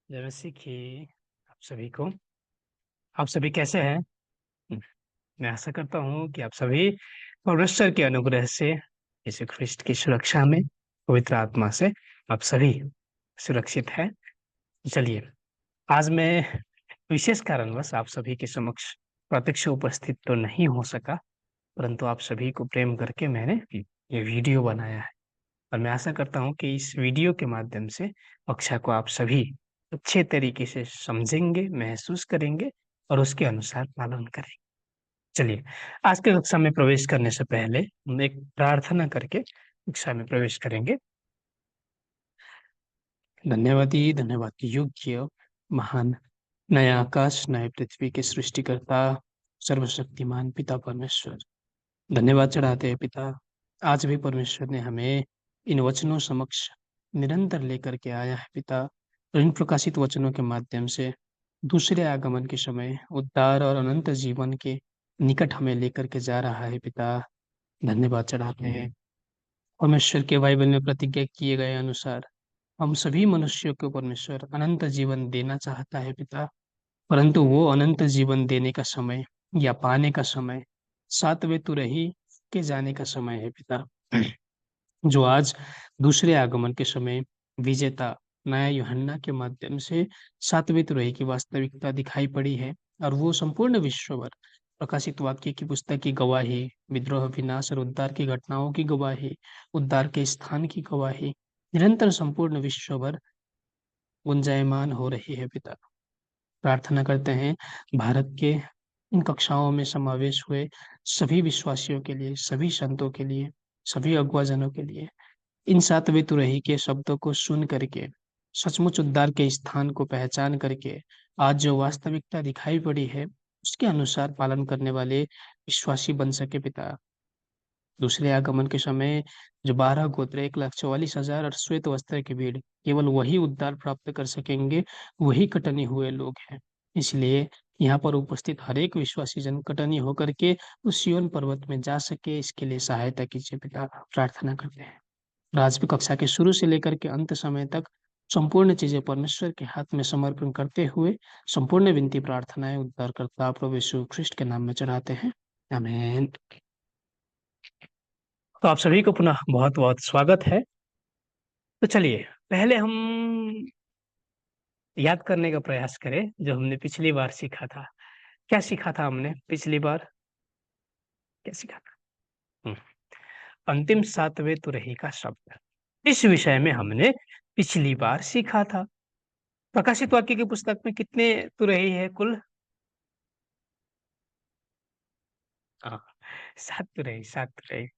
जैसे कि आप सभी को आप सभी कैसे हैं। मैं आशा करता हूँ कि आप सभी परमेश्वर के अनुग्रह से यीशु ख्रिस्ट की सुरक्षा में पवित्र आत्मा से आप सभी सुरक्षित हैं। चलिए, आज मैं विशेष कारणवश आप सभी के समक्ष प्रत्यक्ष उपस्थित तो नहीं हो सका, परंतु आप सभी को प्रेम करके मैंने ये वीडियो बनाया है। और मैं आशा करता हूँ कि इस वीडियो के माध्यम से कक्षा को आप सभी अच्छे तरीके से समझेंगे, महसूस करेंगे और उसके अनुसार पालन करेंगे। चलिए, आज के कक्षा में प्रवेश करने से पहले हम एक प्रार्थना करके कक्षा में प्रवेश करेंगे। धन्यवाद योग्य महान नए आकाश नए पृथ्वी के सृष्टिकर्ता सर्वशक्तिमान पिता परमेश्वर, धन्यवाद चढ़ाते हैं पिता। आज भी परमेश्वर ने हमें इन वचनों समक्ष निरंतर लेकर के आया है पिता, और इन प्रकाशित वचनों के माध्यम से दूसरे आगमन के समय उद्धार और अनंत जीवन के निकट हमें लेकर के जा रहा है पिता। धन्यवाद चढ़ाते हैं। परमेश्वर के बाइबल में प्रतिज्ञा किए गए अनुसार हम सभी मनुष्यों को परमेश्वर अनंत जीवन देना चाहता है पिता, परंतु वो अनंत जीवन देने का समय या पाने का समय सातवें तुरही के जाने का समय है पिता, जो आज दूसरे आगमन के समय विजेता नया यूहन्ना के माध्यम से सातवें तुरही की वास्तविकता दिखाई पड़ी है। और वो संपूर्ण विश्व भर प्रकाशित वाक्य की पुस्तक की गवाही, विद्रोह विनाश और उद्धार की घटनाओं की गवाही, उद्धार के स्थान की गवाही निरंतर संपूर्ण विश्व भर गुंजायमान हो रही है पिता। प्रार्थना करते हैं भारत के इन कक्षाओं में समावेश हुए सभी विश्वासियों के लिए, सभी संतों के लिए, सभी अगुवाजनों के लिए, इन सातवें तुरही के शब्दों को सुन करके सचमुच उद्धार के स्थान को पहचान करके आज जो वास्तविकता दिखाई पड़ी है उसके अनुसार पालन करने वाले विश्वासी बन सके पिता। दूसरे आगमन के समय जो 12 गोत्र 1,44,000 और श्वेत वस्त्र की भीड़, केवल वही उद्धार प्राप्त कर सकेंगे, वही कटनी हुए लोग हैं। इसलिए यहाँ पर उपस्थित हर एक विश्वासी जन कटनी होकर के उस सिय्योन पर्वत में जा सके, इसके लिए सहायता कीजिए पिता। प्रार्थना करते हैं। राजकीय कक्षा के शुरू से लेकर के अंत समय तक संपूर्ण चीजें परमेश्वर के हाथ में समर्पण करते हुए संपूर्ण विनती प्रार्थनाएं उद्धारकर्ता प्रभु यीशु ख्रिस्ट के नाम में चढ़ाते हैं। आमीन। तो आप सभी को पुनः बहुत बहुत स्वागत है। तो चलिए, पहले हम याद करने का प्रयास करें जो हमने पिछली बार सीखा था। क्या सीखा था हमने पिछली बार? क्या सीखा था? अंतिम सातवें तुरही का शब्द, इस विषय में हमने पिछली बार सीखा था। प्रकाशित वाक्य की पुस्तक में कितने तुरही है कुल? हाँ, सात तुरही, सात तुरही।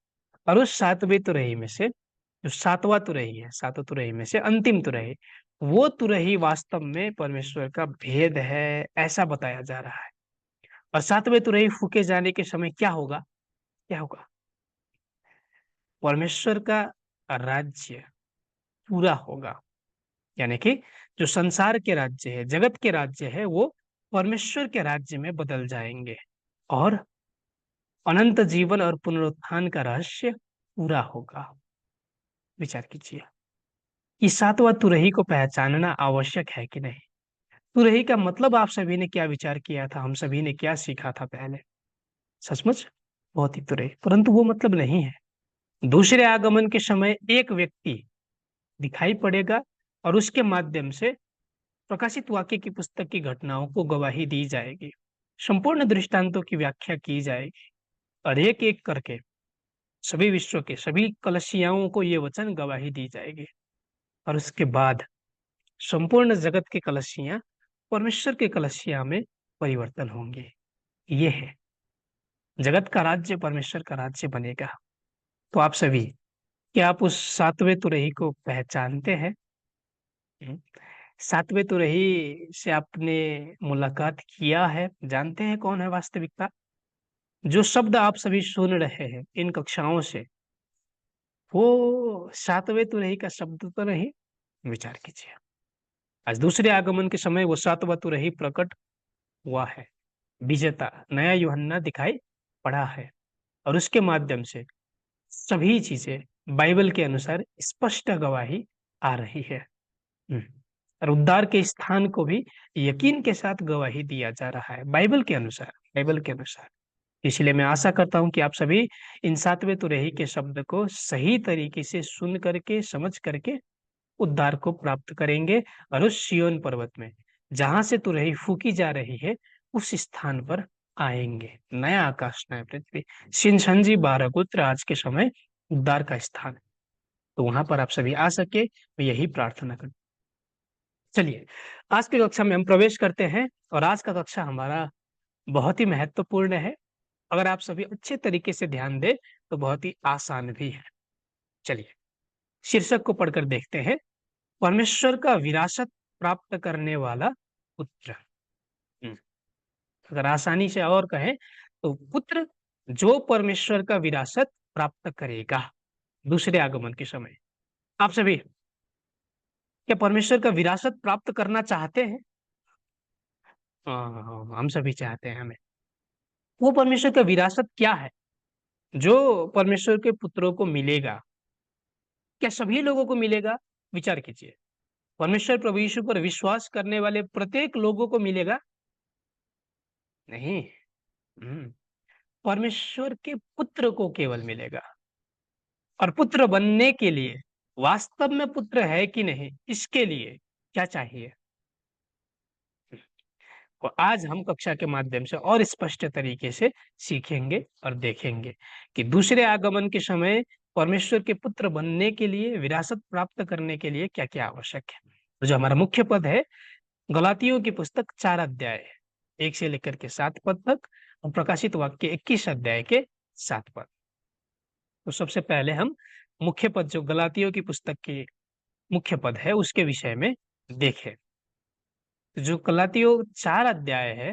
और उस सातवें तुरही में से जो सातवां तुरही है, सातों तुरही में से अंतिम तुरही, वो तुरही वास्तव में परमेश्वर का भेद है, ऐसा बताया जा रहा है। और सातवें तुरही फूके जाने के समय क्या होगा? क्या होगा? परमेश्वर का राज्य पूरा होगा। यानी कि जो संसार के राज्य है, जगत के राज्य है, वो परमेश्वर के राज्य में बदल जाएंगे और अनंत जीवन और पुनरुत्थान का रहस्य पूरा होगा। विचार कीजिए, ये सातवां तुरही को पहचानना आवश्यक है कि नहीं? तुरही का मतलब आप सभी ने क्या विचार किया था? हम सभी ने क्या सीखा था पहले? सचमुच बहुत ही तुरही, परंतु वो मतलब नहीं है। दूसरे आगमन के समय एक व्यक्ति दिखाई पड़ेगा और उसके माध्यम से प्रकाशित वाक्य की पुस्तक की घटनाओं को गवाही दी जाएगी, संपूर्ण दृष्टांतों की व्याख्या की जाएगी और एक एक करके सभी विश्व के सभी कलसियाओं को ये वचन गवाही दी जाएगी। और उसके बाद संपूर्ण जगत के कलसियां परमेश्वर के कलसिया में परिवर्तन होंगे। ये है जगत का राज्य, परमेश्वर का राज्य बनेगा। तो आप सभी, क्या आप उस सातवें तुरही को पहचानते हैं? हम्म। सातवें तुरही से आपने मुलाकात किया है? जानते हैं कौन है वास्तविकता? जो शब्द आप सभी सुन रहे हैं इन कक्षाओं से, वो सातवें तुरही का शब्द तो नहीं? विचार कीजिए, आज दूसरे आगमन के समय वो सातवां तुरही प्रकट हुआ है, विजेता नया यूहन्ना दिखाई पड़ा है और उसके माध्यम से सभी चीजें बाइबल के अनुसार स्पष्ट गवाही आ रही है। हम्म। और उद्धार के स्थान को भी यकीन के साथ गवाही दिया जा रहा है बाइबल के अनुसार, बाइबल के अनुसार। इसलिए मैं आशा करता हूं कि आप सभी इन 7वें तुरही के शब्द को सही तरीके से सुन करके, समझ करके उद्धार को प्राप्त करेंगे और उस सिय्योन पर्वत में जहां से तुरही फूकी जा रही है उस स्थान पर आएंगे। नया आकाश, नया पृथ्वी, शिनसंजी बारहगोत्र आज के समय उद्धार का स्थान है। तो वहां पर आप सभी आ सके, मैं यही प्रार्थना करता। चलिए, आज की कक्षा में हम प्रवेश करते हैं और आज का कक्षा हमारा बहुत ही महत्वपूर्ण है। अगर आप सभी अच्छे तरीके से ध्यान दें तो बहुत ही आसान भी है। चलिए, शीर्षक को पढ़कर देखते हैं। परमेश्वर का विरासत प्राप्त करने वाला पुत्र। हम्म, अगर आसानी से और कहें तो पुत्र जो परमेश्वर का विरासत प्राप्त करेगा दूसरे आगमन के समय। आप सभी क्या परमेश्वर का विरासत प्राप्त करना चाहते हैं? हाँ, हम सभी चाहते हैं। हमें वो परमेश्वर का विरासत क्या है जो परमेश्वर के पुत्रों को मिलेगा? क्या सभी लोगों को मिलेगा? विचार कीजिए। परमेश्वर प्रभु यीशु पर विश्वास करने वाले प्रत्येक लोगों को मिलेगा? नहीं। हम्म, परमेश्वर के पुत्र को केवल मिलेगा। और पुत्र बनने के लिए, वास्तव में पुत्र है कि नहीं, इसके लिए क्या चाहिए? तो आज हम कक्षा के माध्यम से और स्पष्ट तरीके से सीखेंगे और देखेंगे कि दूसरे आगमन के समय परमेश्वर के पुत्र बनने के लिए, विरासत प्राप्त करने के लिए क्या क्या आवश्यक है। तो जो हमारा मुख्य पद है, गलातियों की पुस्तक 4 अध्याय है, 1 से लेकर के 7 पद तक, और प्रकाशित वाक्य 21 अध्याय के 7 पद। तो सबसे पहले हम मुख्य पद, जो गलातियों की पुस्तक के मुख्य पद है, उसके विषय में देखें। तो जो गलातियों 4 अध्याय है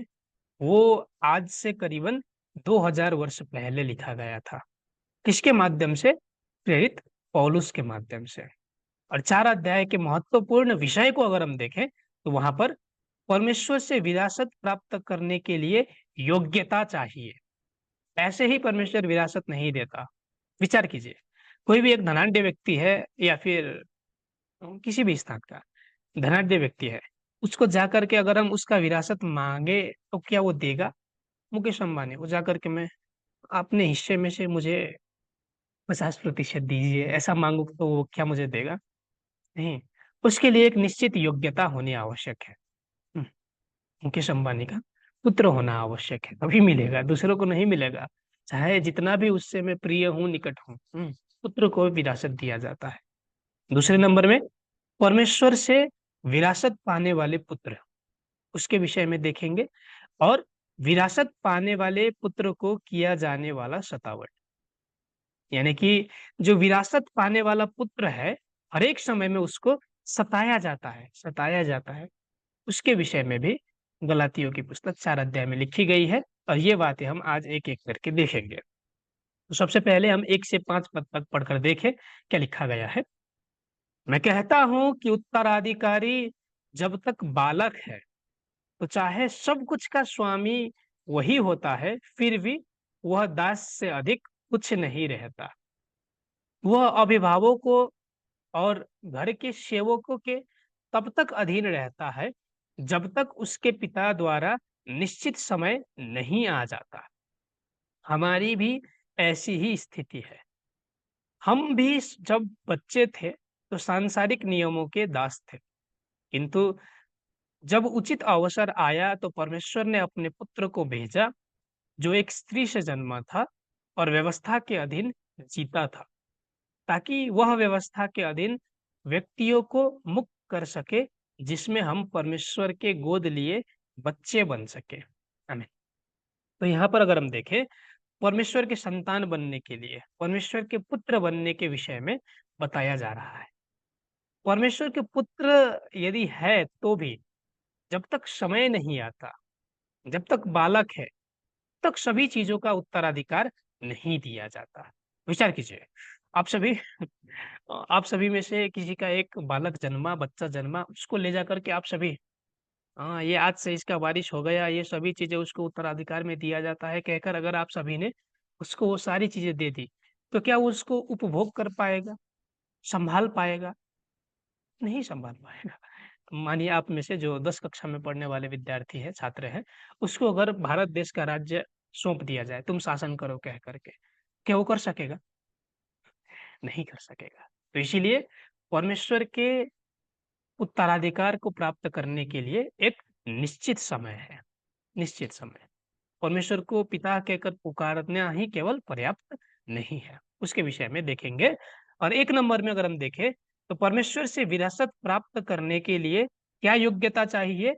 वो आज से करीबन 2000 वर्ष पहले लिखा गया था। किसके माध्यम से? प्रेरित पौलुस के माध्यम से। और 4 अध्याय के महत्वपूर्ण विषय को अगर हम देखें तो वहां पर परमेश्वर से विरासत प्राप्त करने के लिए योग्यता चाहिए। ऐसे ही परमेश्वर विरासत नहीं देता। विचार कीजिए, कोई भी एक धनाढ्य व्यक्ति है या फिर किसी भी स्थान का धनाढ्य व्यक्ति है, उसको जाकर के अगर हम उसका विरासत मांगे तो क्या वो देगा? मुकेश अंबानी वो जाकर के, मैं अपने हिस्से में से मुझे 50% दीजिए, ऐसा मांगू तो वो क्या मुझे देगा? नहीं। उसके लिए एक निश्चित योग्यता होनी आवश्यक है। हम्म, मुकेश अंबानी का पुत्र होना आवश्यक है, तभी मिलेगा, दूसरों को नहीं मिलेगा। चाहे जितना भी उससे मैं प्रिय हूँ, निकट हूँ, पुत्र को विरासत दिया जाता है। दूसरे नंबर में परमेश्वर से विरासत पाने वाले पुत्र, उसके विषय में देखेंगे। और विरासत पाने वाले पुत्र को किया जाने वाला सतावट, यानी कि जो विरासत पाने वाला पुत्र है, हर एक समय में उसको सताया जाता है, सताया जाता है। उसके विषय में भी गलातियों की पुस्तक 4 अध्याय में लिखी गई है। और ये बातें हम आज एक एक करके देखेंगे। तो सबसे पहले हम 1 से 5 पद तक पढ़कर देखें क्या लिखा गया है। मैं कहता हूं कि उत्तराधिकारी जब तक बालक है तो चाहे सब कुछ का स्वामी वही होता है, फिर भी वह दास से अधिक कुछ नहीं रहता। वह अभिभावकों और घर के सेवकों के तब तक अधीन रहता है जब तक उसके पिता द्वारा निश्चित समय नहीं आ जाता। हमारी भी ऐसी ही स्थिति है। हम भी जब बच्चे थे तो सांसारिक नियमों के दास थे, किंतु जब उचित अवसर आया तो परमेश्वर ने अपने पुत्र को भेजा, जो एक स्त्री से जन्मा था और व्यवस्था के अधीन जीता था, ताकि वह व्यवस्था के अधीन व्यक्तियों को मुक्त कर सके, जिसमें हम परमेश्वर के गोद लिए बच्चे बन सके। आमीन। तो यहाँ पर अगर हम देखें, परमेश्वर के संतान बनने के लिए, परमेश्वर के पुत्र बनने के विषय में बताया जा रहा है। परमेश्वर के पुत्र यदि है तो भी जब तक समय नहीं आता, जब तक बालक है, तक सभी चीजों का उत्तराधिकार नहीं दिया जाता। विचार कीजिए, आप सभी आप सभी में से किसी का एक बालक जन्मा, बच्चा जन्मा, उसको ले जाकर के आप सभी, हाँ ये आज से इसका वारिस हो गया, ये सभी चीजें उसको उत्तराधिकार में दिया जाता है कहकर अगर आप सभी ने उसको वो सारी चीजें दे दी, तो क्या वो उसको उपभोग कर पाएगा, संभाल पाएगा? नहीं संभाल पाएगा। मानिए आप में से जो 10 कक्षा में पढ़ने वाले विद्यार्थी हैं, छात्र हैं, उसको अगर भारत देश का राज्य सौंप दिया जाए, तुम शासन करो कह करके, क्या वो कर सकेगा? नहीं कर सकेगा। तो इसीलिए परमेश्वर के उत्तराधिकार को प्राप्त करने के लिए एक निश्चित समय है, निश्चित समय। परमेश्वर को पिता कहकर पुकारना ही केवल पर्याप्त नहीं है, उसके विषय में देखेंगे। और एक नंबर में अगर हम देखें तो परमेश्वर से विरासत प्राप्त करने के लिए क्या योग्यता चाहिए?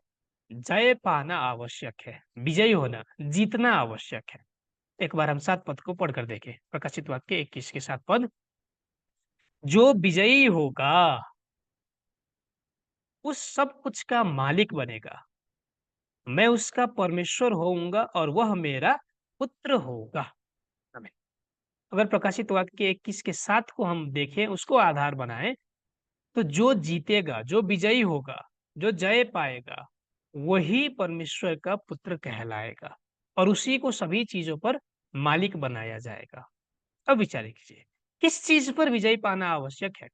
जय पाना आवश्यक है, विजयी होना, जीतना आवश्यक है। एक बार हम 7 पद को पढ़कर देखें। प्रकाशित वाक्य 21 के 7 पद। जो विजयी होगा उस सब कुछ का मालिक बनेगा, मैं उसका परमेश्वर होऊंगा और वह मेरा पुत्र होगा। आमीन। अगर प्रकाशित वाक्य के 21 के 7 को हम देखें, उसको आधार बनाएं, तो जो जीतेगा, जो विजयी होगा, जो जय पाएगा, वही परमेश्वर का पुत्र कहलाएगा और उसी को सभी चीजों पर मालिक बनाया जाएगा। अब विचार कीजिए, किस चीज पर विजय पाना आवश्यक है?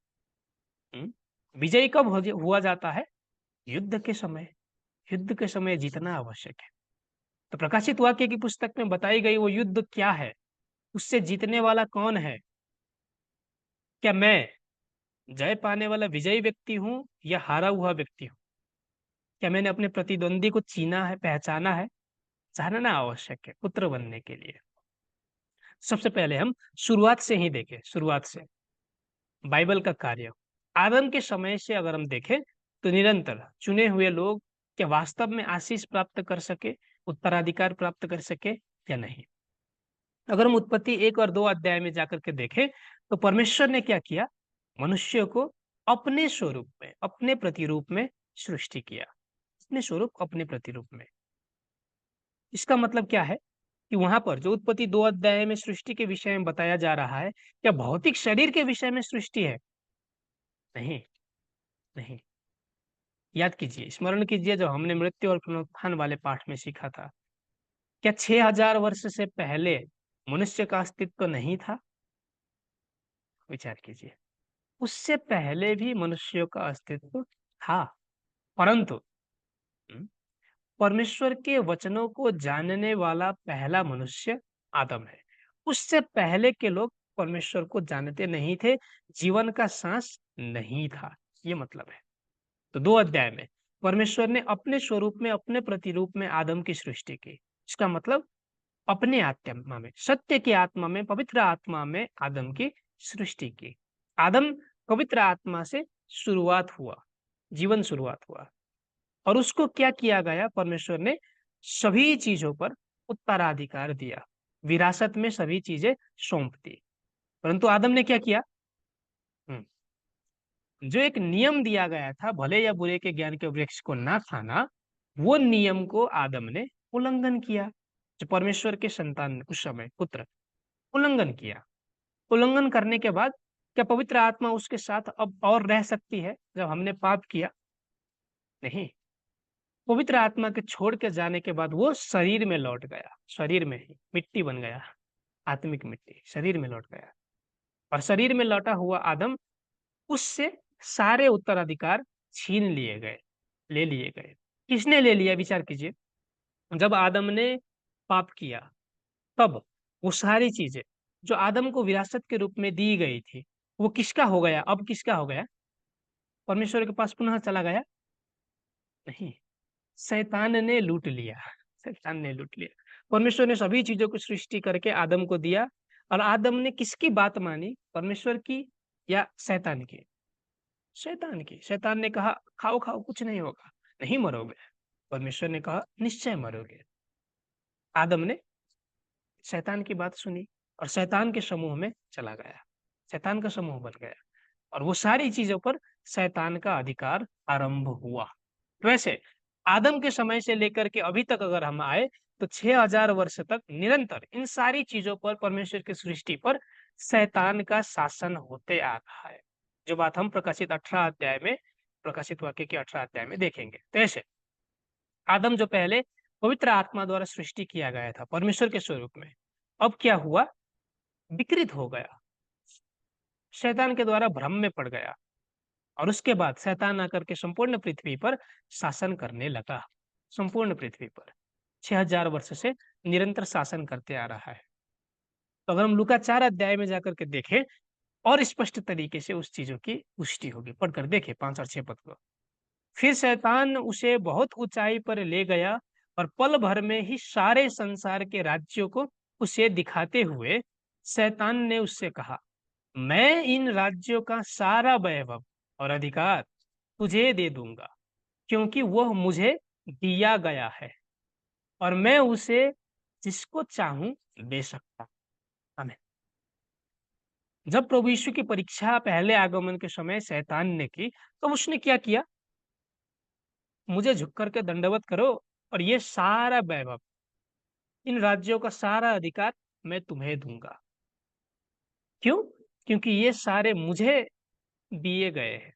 हम्म? विजयी कब हुआ जाता है? युद्ध के समय। युद्ध के समय जीतना आवश्यक है। तो प्रकाशित वाक्य की पुस्तक में बताई गई वो युद्ध क्या है? उससे जीतने वाला कौन है? क्या मैं जय पाने वाला विजयी व्यक्ति हूं या हारा हुआ व्यक्ति हूं? क्या मैंने अपने प्रतिद्वंदी को चीना है, पहचाना है? जानना आवश्यक है पुत्र बनने के लिए। सबसे पहले हम शुरुआत से ही देखें, शुरुआत से बाइबल का कार्य। आदम के समय से अगर हम देखें तो निरंतर चुने हुए लोग क्या वास्तव में आशीष प्राप्त कर सके, उत्तराधिकार प्राप्त कर सके या नहीं? अगर हम उत्पत्ति 1 और 2 अध्याय में जाकर के देखें तो परमेश्वर ने क्या किया? मनुष्य को अपने स्वरूप में, अपने प्रतिरूप में सृष्टि किया। अपने स्वरूप, अपने प्रतिरूप में। इसका मतलब क्या है कि वहां पर जो उत्पत्ति 2 अध्याय में सृष्टि के विषय में बताया जा रहा है, क्या भौतिक शरीर के विषय में सृष्टि है? नहीं, नहीं। याद कीजिए, स्मरण कीजिए, जब हमने मृत्यु और पुनरुत्थान वाले पाठ में सीखा था, क्या 6000 वर्ष से पहले मनुष्य का अस्तित्व नहीं था? विचार कीजिए, उससे पहले भी मनुष्यों का अस्तित्व था, परंतु हम्म, परमेश्वर के वचनों को जानने वाला पहला मनुष्य आदम है। उससे पहले के लोग परमेश्वर को जानते नहीं थे, जीवन का सांस नहीं था। ये मतलब है। तो 2 अध्याय में परमेश्वर ने अपने स्वरूप में, अपने प्रतिरूप में आदम की सृष्टि की। इसका मतलब अपने आत्मा में, सत्य की आत्मा में, पवित्र आत्मा में आदम की सृष्टि की। आदम पवित्र आत्मा से शुरुआत हुआ, जीवन शुरुआत हुआ। और उसको क्या किया गया? परमेश्वर ने सभी चीजों पर उत्तराधिकार दिया, विरासत में सभी चीजें सौंप दी। परंतु आदम ने क्या किया? हम्म, जो एक नियम दिया गया था, भले या बुरे के ज्ञान के वृक्ष को ना खाना, वो नियम को आदम ने उल्लंघन किया। जो परमेश्वर के संतान ने उस समय पुत्र उल्लंघन किया। उल्लंघन करने के बाद क्या पवित्र आत्मा उसके साथ अब और रह सकती है जब हमने पाप किया? नहीं। पवित्र आत्मा के छोड़ के जाने के बाद वो शरीर में लौट गया, शरीर में ही मिट्टी बन गया, आत्मिक मिट्टी शरीर में लौट गया। और शरीर में लौटा हुआ आदम, उससे सारे उत्तराधिकार छीन लिए गए, ले लिए गए। किसने ले लिया? विचार कीजिए, जब आदम ने पाप किया, तब वो सारी चीजें जो आदम को विरासत के रूप में दी गई थी, वो किसका हो गया? अब किसका हो गया? परमेश्वर के पास पुनः चला गया? नहीं, शैतान ने लूट लिया। शैतान ने लूट लिया। परमेश्वर ने सभी चीजों को सृष्टि करके आदम को दिया, और आदम ने किसकी बात मानी? परमेश्वर की या शैतान की? शैतान की। शैतान ने कहा खाओ खाओ, कुछ नहीं होगा, नहीं मरोगे। परमेश्वर ने कहा निश्चय मरोगे। आदम ने शैतान की बात सुनी और शैतान के समूह में चला गया, शैतान का समूह बन गया, और वो सारी चीजों पर शैतान का अधिकार आरंभ हुआ। वैसे आदम के समय से लेकर के अभी तक अगर हम आए तो 6000 वर्ष तक निरंतर इन सारी चीजों पर, परमेश्वर की सृष्टि पर शैतान का शासन होते आ रहा है। जो बात हम प्रकाशित 18 अध्याय में, प्रकाशित वाक्य के 18 अध्याय में देखेंगे। तो ऐसे आदम जो पहले पवित्र आत्मा द्वारा सृष्टि किया गया था परमेश्वर के स्वरूप में, अब क्या हुआ? विकृत हो गया, शैतान के द्वारा भ्रम में पड़ गया, और उसके बाद शैतान आकर के संपूर्ण पृथ्वी पर शासन करने लगा। संपूर्ण पृथ्वी पर 6000 वर्ष से निरंतर शासन करते आ रहा है। तो अगर हम लूका 4 अध्याय में जाकर के देखें और स्पष्ट तरीके से उस चीजों की पुष्टि होगी। पढ़कर देखें 5 और 6 पद को। फिर शैतान उसे बहुत ऊंचाई पर ले गया और पल भर में ही सारे संसार के राज्यों को उसे दिखाते हुए शैतान ने उससे कहा, मैं इन राज्यों का सारा वैभव और अधिकार तुझे दे दूंगा, क्योंकि वह मुझे दिया गया है और मैं उसे जिसको चाहूं दे सकता। आमीन। जब प्रभु यीशु की परीक्षा पहले आगमन के समय शैतान ने की, तो उसने क्या किया? मुझे झुक करके दंडवत करो और ये सारा वैभव, इन राज्यों का सारा अधिकार मैं तुम्हें दूंगा। क्यों? क्योंकि ये सारे मुझे दिए गए हैं,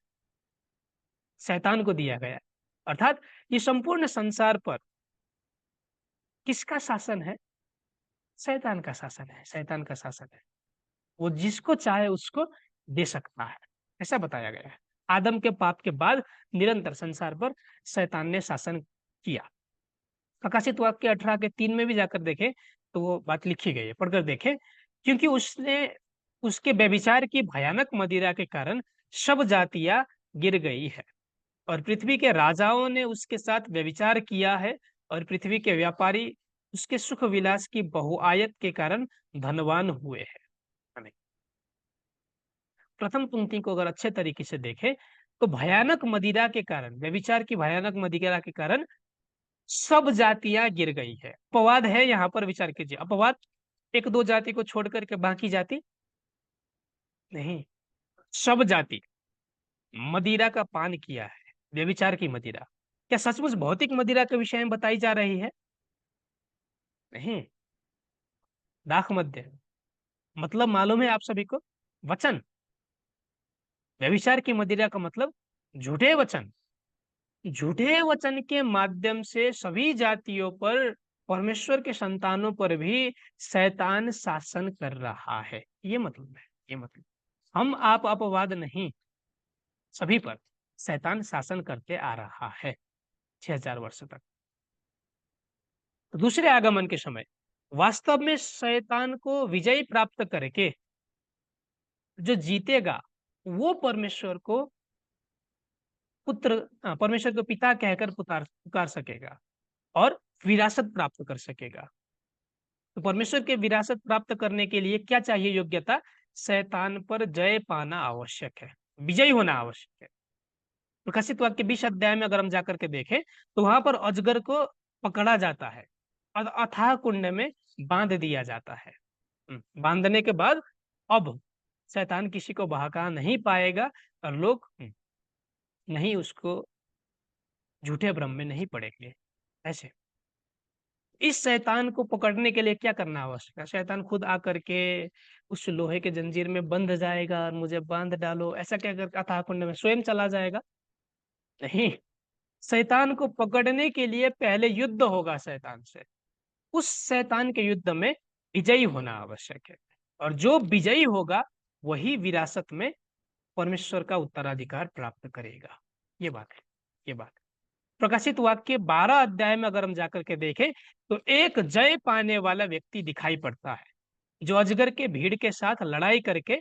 शैतान को दिया गया है। अर्थात ये संपूर्ण संसार पर किसका शासन है? शैतान का शासन है, शैतान का शासन है। वो जिसको चाहे उसको दे सकता है, ऐसा बताया गया है। आदम के पाप के बाद निरंतर संसार पर शैतान ने शासन किया। प्रकाशित वाक्य 18 के 3 में भी जाकर देखें तो वो बात लिखी गई है, पढ़कर देखें। क्योंकि उसने उसके व्यभिचार की भयानक मदिरा के कारण सब जातियां गिर गई है और पृथ्वी के राजाओं ने उसके साथ व्यभिचार किया है और पृथ्वी के व्यापारी उसके सुख विलास की बहुआयत के कारण धनवान हुए हैं। हमें प्रथम पंक्ति को अगर अच्छे तरीके से देखें तो भयानक मदिरा के कारण, व्यभिचार की भयानक मदिरा के कारण सब जातियां गिर गई है। अपवाद है, यहाँ पर विचार कीजिए। अपवाद एक दो जाति को छोड़ करके बाकी जाति नहीं, सब जाति मदिरा का पान किया है, व्यभिचार की मदिरा। क्या सचमुच भौतिक मदिरा के विषय में बताई जा रही है? नहीं। दाख मध्य मतलब मालूम है आप सभी को? वचन। व्यभिचार की मदिरा का मतलब झूठे वचन। झूठे वचन के माध्यम से सभी जातियों पर, परमेश्वर के संतानों पर भी शैतान शासन कर रहा है। ये मतलब है, ये मतलब हम आप अपवाद नहीं, सभी पर शैतान शासन करते आ रहा है 6000 वर्ष तक। तो दूसरे आगमन के समय वास्तव में शैतान को विजय प्राप्त करके जो जीतेगा वो परमेश्वर को पुत्र, परमेश्वर को पिता कहकर पुकार पुकार सकेगा और विरासत प्राप्त कर सकेगा। तो परमेश्वर के विरासत प्राप्त करने के लिए क्या चाहिए? योग्यता। शैतान पर जय पाना आवश्यक है, विजयी होना आवश्यक है। प्रकाशित वाक्य 20 अध्याय में अगर हम जाकर के देखें तो वहां पर अजगर को पकड़ा जाता है और अथाह कुंड में बांध दिया जाता है। बांधने के बाद अब शैतान किसी को बहका नहीं पाएगा और लोग नहीं उसको झूठे भ्रम में नहीं पड़ेंगे। ऐसे इस शैतान को पकड़ने के लिए क्या करना आवश्यक है? शैतान खुद आकर के उस लोहे के जंजीर में बंध जाएगा और मुझे बांध डालो ऐसा क्या कर अथाह कुंड में स्वयं चला जाएगा? नहीं। शैतान को पकड़ने के लिए पहले युद्ध होगा शैतान से। उस शैतान के युद्ध में विजयी होना आवश्यक है और जो विजयी होगा वही विरासत में परमेश्वर का उत्तराधिकार प्राप्त करेगा। ये बात है, ये बात। प्रकाशित वाक्य 12 अध्याय में अगर हम जाकर के देखें तो एक जय पाने वाला व्यक्ति दिखाई पड़ता है जो अजगर के भीड़ के साथ लड़ाई करके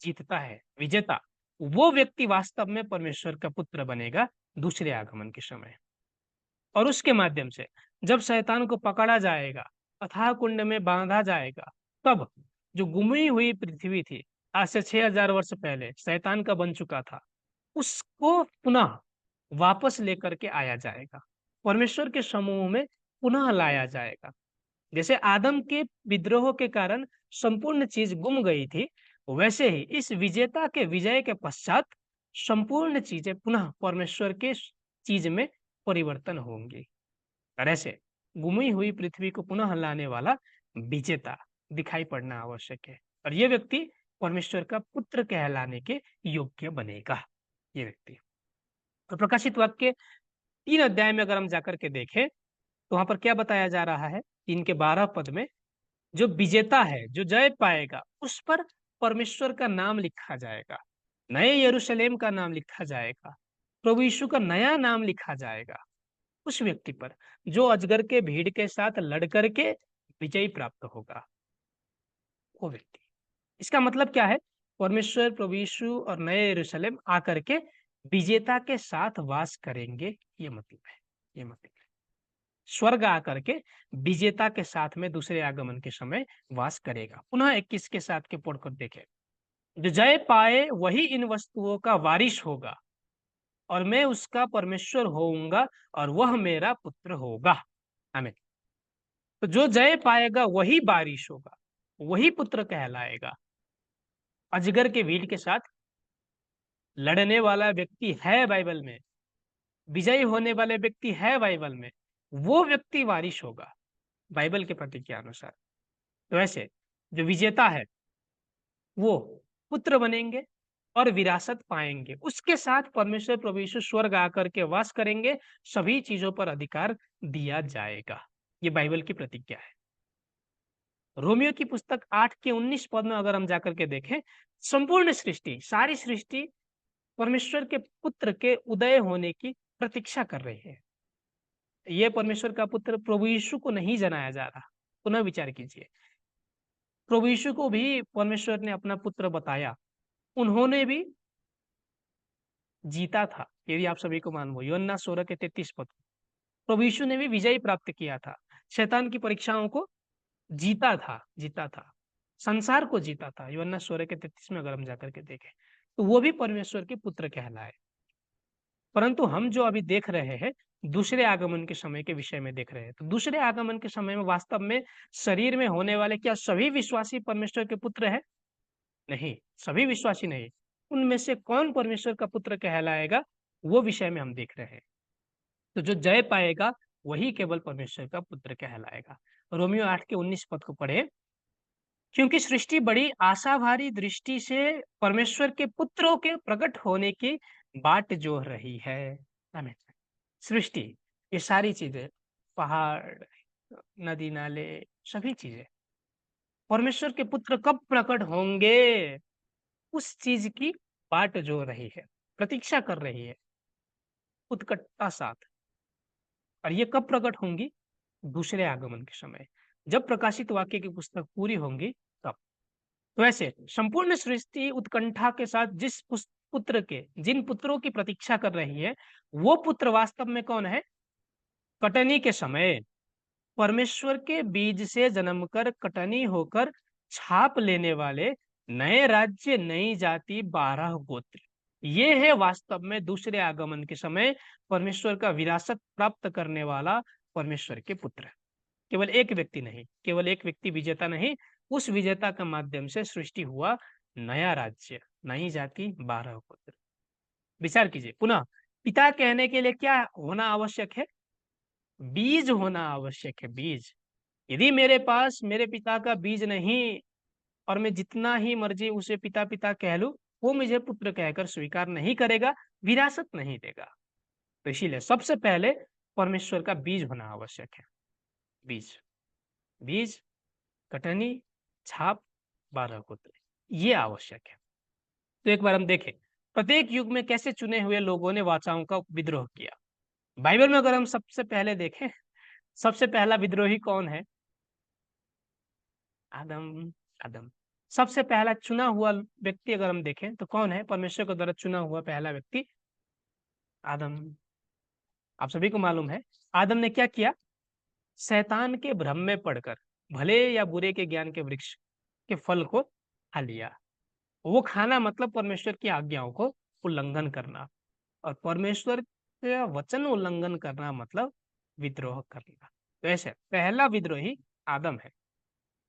जीतता है, विजेता। वो व्यक्ति वास्तव में परमेश्वर का पुत्र बनेगा दूसरे आगमन के समय। और उसके माध्यम से जब शैतान को पकड़ा जाएगा, अथाह कुंड में बांधा जाएगा, तब जो गुमी हुई पृथ्वी थी आज से 6000 वर्ष पहले शैतान का बन चुका था, उसको पुनः वापस लेकर के आया जाएगा, परमेश्वर के समूह में पुनः लाया जाएगा। जैसे आदम के विद्रोह के कारण संपूर्ण चीज गुम गई थी, वैसे ही इस विजेता के विजय के पश्चात संपूर्ण चीजें पुनः परमेश्वर के चीज में परिवर्तन होंगी। और ऐसे गुमी हुई पृथ्वी को पुनः लाने वाला विजेता दिखाई पड़ना आवश्यक है और ये व्यक्ति परमेश्वर का पुत्र कहलाने के योग्य बनेगा, ये व्यक्ति। तो प्रकाशित वाक्य 3 अध्याय में अगर हम जाकर के देखें तो वहां पर क्या बताया जा रहा है? 3 के 12 पद में जो विजेता है, जो जय पाएगा, उस पर परमेश्वर का नाम लिखा जाएगा नए यरूशलेम का नाम लिखा जाएगा, प्रभु यीशु का नया नाम लिखा जाएगा उस व्यक्ति पर जो अजगर के भीड़ के साथ लड़ करके विजयी प्राप्त होगा, वो व्यक्ति। इसका मतलब क्या है? परमेश्वर प्रभु यीशु और नए यरूशलेम आकर के विजेता के साथ वास करेंगे, ये मतलब है। ये मतलब है स्वर्ग आकर के विजेता के साथ में दूसरे आगमन के समय वास करेगा। पुनः 21 के साथ के पढ़कर देखें, जो जय पाए वही इन वस्तुओं का वारिस होगा और मैं उसका परमेश्वर होऊंगा और वह मेरा पुत्र होगा। आमीन। तो जो जय पाएगा वही वारिस होगा, वही पुत्र कहलाएगा। अजगर के भीड़ के साथ लड़ने वाला व्यक्ति है बाइबल में, विजयी होने वाले व्यक्ति है बाइबल में, वो व्यक्ति वारिस होगा बाइबल के प्रतीक के अनुसार। तो ऐसे जो विजेता है वो पुत्र बनेंगे और विरासत पाएंगे, उसके साथ परमेश्वर प्रभु यीशु स्वर्ग आकर के वास करेंगे, सभी चीजों पर अधिकार दिया जाएगा। ये बाइबल की प्रतिज्ञा है। रोमियो की पुस्तक 8 के 19 पद में अगर हम जाकर के देखें, संपूर्ण सृष्टि, सारी सृष्टि परमेश्वर के पुत्र के उदय होने की प्रतीक्षा कर रही है। ये परमेश्वर का पुत्र प्रभु यीशु को नहीं जनाया जा रहा। पुनः विचार कीजिए, प्रभु यीशु को भी परमेश्वर ने अपना पुत्र बताया, उन्होंने भी जीता था, यदि आप सभी को मालूम हो। यूहन्ना 16 के 33 पद। प्रभु यीशु ने भी विजय प्राप्त किया था, शैतान की परीक्षाओं को जीता था, संसार को जीता था। यूहन्ना 16 के 33 में अगर हम जाकर के देखें तो वो भी परमेश्वर के पुत्र कहलाए। परंतु हम जो अभी देख रहे हैं, दूसरे आगमन के समय के विषय में देख रहे हैं। तो दूसरे आगमन के समय में वास्तव में शरीर में होने वाले क्या सभी विश्वासी परमेश्वर के पुत्र है? नहीं, सभी विश्वासी नहीं। उनमें से कौन परमेश्वर का पुत्र कहलाएगा, वो विषय में हम देख रहे हैं। तो जो जय पाएगा वही केवल परमेश्वर का पुत्र कहलाएगा। रोमियो 8 के 19 पद को पढ़े, क्योंकि सृष्टि बड़ी आशाभरी दृष्टि से परमेश्वर के पुत्रों के प्रकट होने की बाट जोह रही है। आमीन। सृष्टि, ये सारी चीजें, पहाड़, नदी नाले, सभी चीजें परमेश्वर के पुत्र कब प्रकट होंगे, उस चीज की बाट जो रही है, प्रतीक्षा कर रही है उत्कटता साथ। और ये कब प्रकट होंगी? दूसरे आगमन के समय, जब प्रकाशित वाक्य की पुस्तक पूरी होंगी तब। तो ऐसे संपूर्ण सृष्टि उत्कंठा के साथ पुत्र के, जिन पुत्रों की प्रतीक्षा कर रही है, वो पुत्र वास्तव में कौन है? कटनी के समय परमेश्वर के बीज से जन्मकर कटनी होकर छाप लेने वाले नए राज्य, नई जाति, 12 गोत्र, ये है वास्तव में दूसरे आगमन के समय परमेश्वर का विरासत प्राप्त करने वाला परमेश्वर के पुत्र। केवल एक व्यक्ति नहीं, केवल एक व्यक्ति विजेता नहीं, उस विजेता के माध्यम से सृष्टि हुआ नया राज्य, नई जाति, 12 गोत्र। विचार कीजिए पुनः, पिता कहने के लिए क्या होना आवश्यक है? बीज होना आवश्यक है, बीज। यदि मेरे पास मेरे पिता का बीज नहीं और मैं जितना ही मर्जी उसे पिता पिता कह लूं, वो मुझे पुत्र कहकर स्वीकार नहीं करेगा, विरासत नहीं देगा। तो इसीलिए सबसे पहले परमेश्वर का बीज होना आवश्यक है। बीज, बीज, कटनी, छाप, 12 गोत्र, ये आवश्यक है। तो एक बार हम देखें प्रत्येक युग में कैसे चुने हुए लोगों ने वाचाओं का विद्रोह किया। बाइबल में अगर हम सबसे पहले देखें, सबसे पहला विद्रोही कौन है? आदम। आदम सबसे पहला चुना हुआ व्यक्ति अगर हम देखें तो कौन है? परमेश्वर के द्वारा चुना हुआ पहला व्यक्ति आदम। आप सभी को मालूम है आदम ने क्या किया? शैतान के भ्रम में पड़कर भले या बुरे के ज्ञान के वृक्ष के फल को खा लिया। वो खाना मतलब परमेश्वर की आज्ञाओं को उल्लंघन करना, और परमेश्वर का वचन उल्लंघन करना मतलब विद्रोह करना। तो ऐसे पहला विद्रोही आदम है।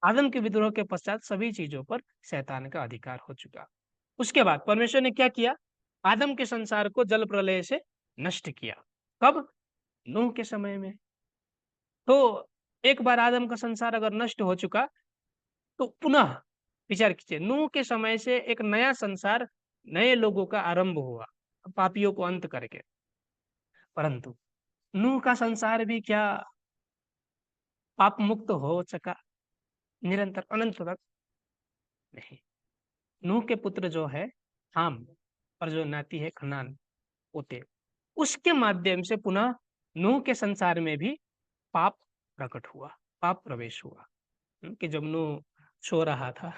आदम के विद्रोह के पश्चात सभी चीजों पर शैतान का अधिकार हो चुका। उसके बाद परमेश्वर ने क्या किया? आदम के संसार को जल प्रलय से नष्ट किया। कब? नूह के समय में। तो एक बार आदम का संसार अगर नष्ट हो चुका तो पुनः विचार कीजिए, नूह के समय से एक नया संसार, नए लोगों का आरंभ हुआ पापियों को अंत करके। परंतु नूह का संसार भी क्या पाप मुक्त हो सका निरंतर अनंत तक? नहीं। नूह के पुत्र जो है हाम, और जो नाती है खनान पोते, उसके माध्यम से पुनः नूह के संसार में भी पाप प्रकट हुआ, पाप प्रवेश हुआ। कि जब नूह सो रहा था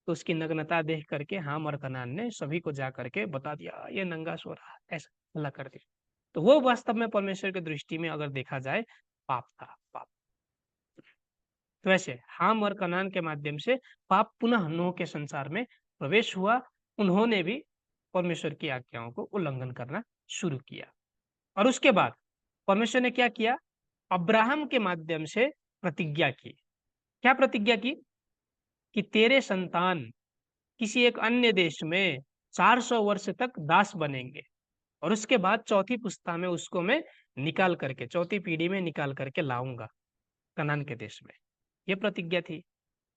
तो उसकी नग्नता देख करके हाम और कनान ने सभी को जा करके बता दिया ये नंगा सो रहा है, ऐसा हल्ला कर दिया। तो वो वास्तव में परमेश्वर की दृष्टि में अगर देखा जाए पाप था, पाप। तो वैसे हाम और कनान के माध्यम से पाप पुनः नूह के संसार में प्रवेश हुआ। उन्होंने भी परमेश्वर की आज्ञाओं को उल्लंघन करना शुरू किया। और उसके बाद परमेश्वर ने क्या किया? अब्राहम के माध्यम से प्रतिज्ञा की। क्या प्रतिज्ञा की? कि तेरे संतान किसी एक अन्य देश में 400 वर्ष तक दास बनेंगे और उसके बाद चौथी पुस्ता में उसको मैं निकाल करके, चौथी पीढ़ी में निकाल करके लाऊंगा कनान के देश में। यह प्रतिज्ञा थी।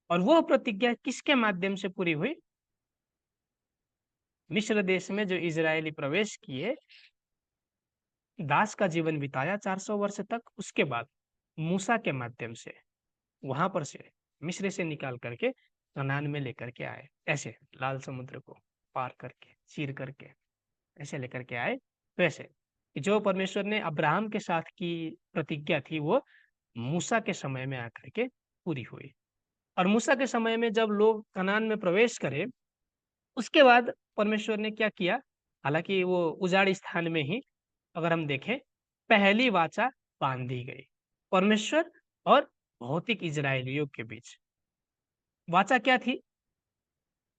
और वो प्रतिज्ञा किसके माध्यम से पूरी हुई? मिस्र देश में जो इजरायली प्रवेश किए, दास का जीवन बिताया 400 वर्ष तक, उसके बाद मूसा के माध्यम से वहां पर से मिस्र से निकाल करके कनान में लेकर के आए। ऐसे लाल समुद्र को पार करके, चीर करके ऐसे लेकर के आए। तो ऐसे कि जो परमेश्वर ने अब्राहम के साथ की प्रतिज्ञा थी वो मूसा के समय में आकर के पूरी हुई। और मूसा के समय में जब लोग कनान में प्रवेश करे, उसके बाद परमेश्वर ने क्या किया? हालांकि वो उजाड़ स्थान में ही अगर हम देखें, पहली वाचा बांधी गई परमेश्वर और भौतिक इजरायलियों के बीच। वाचा क्या थी?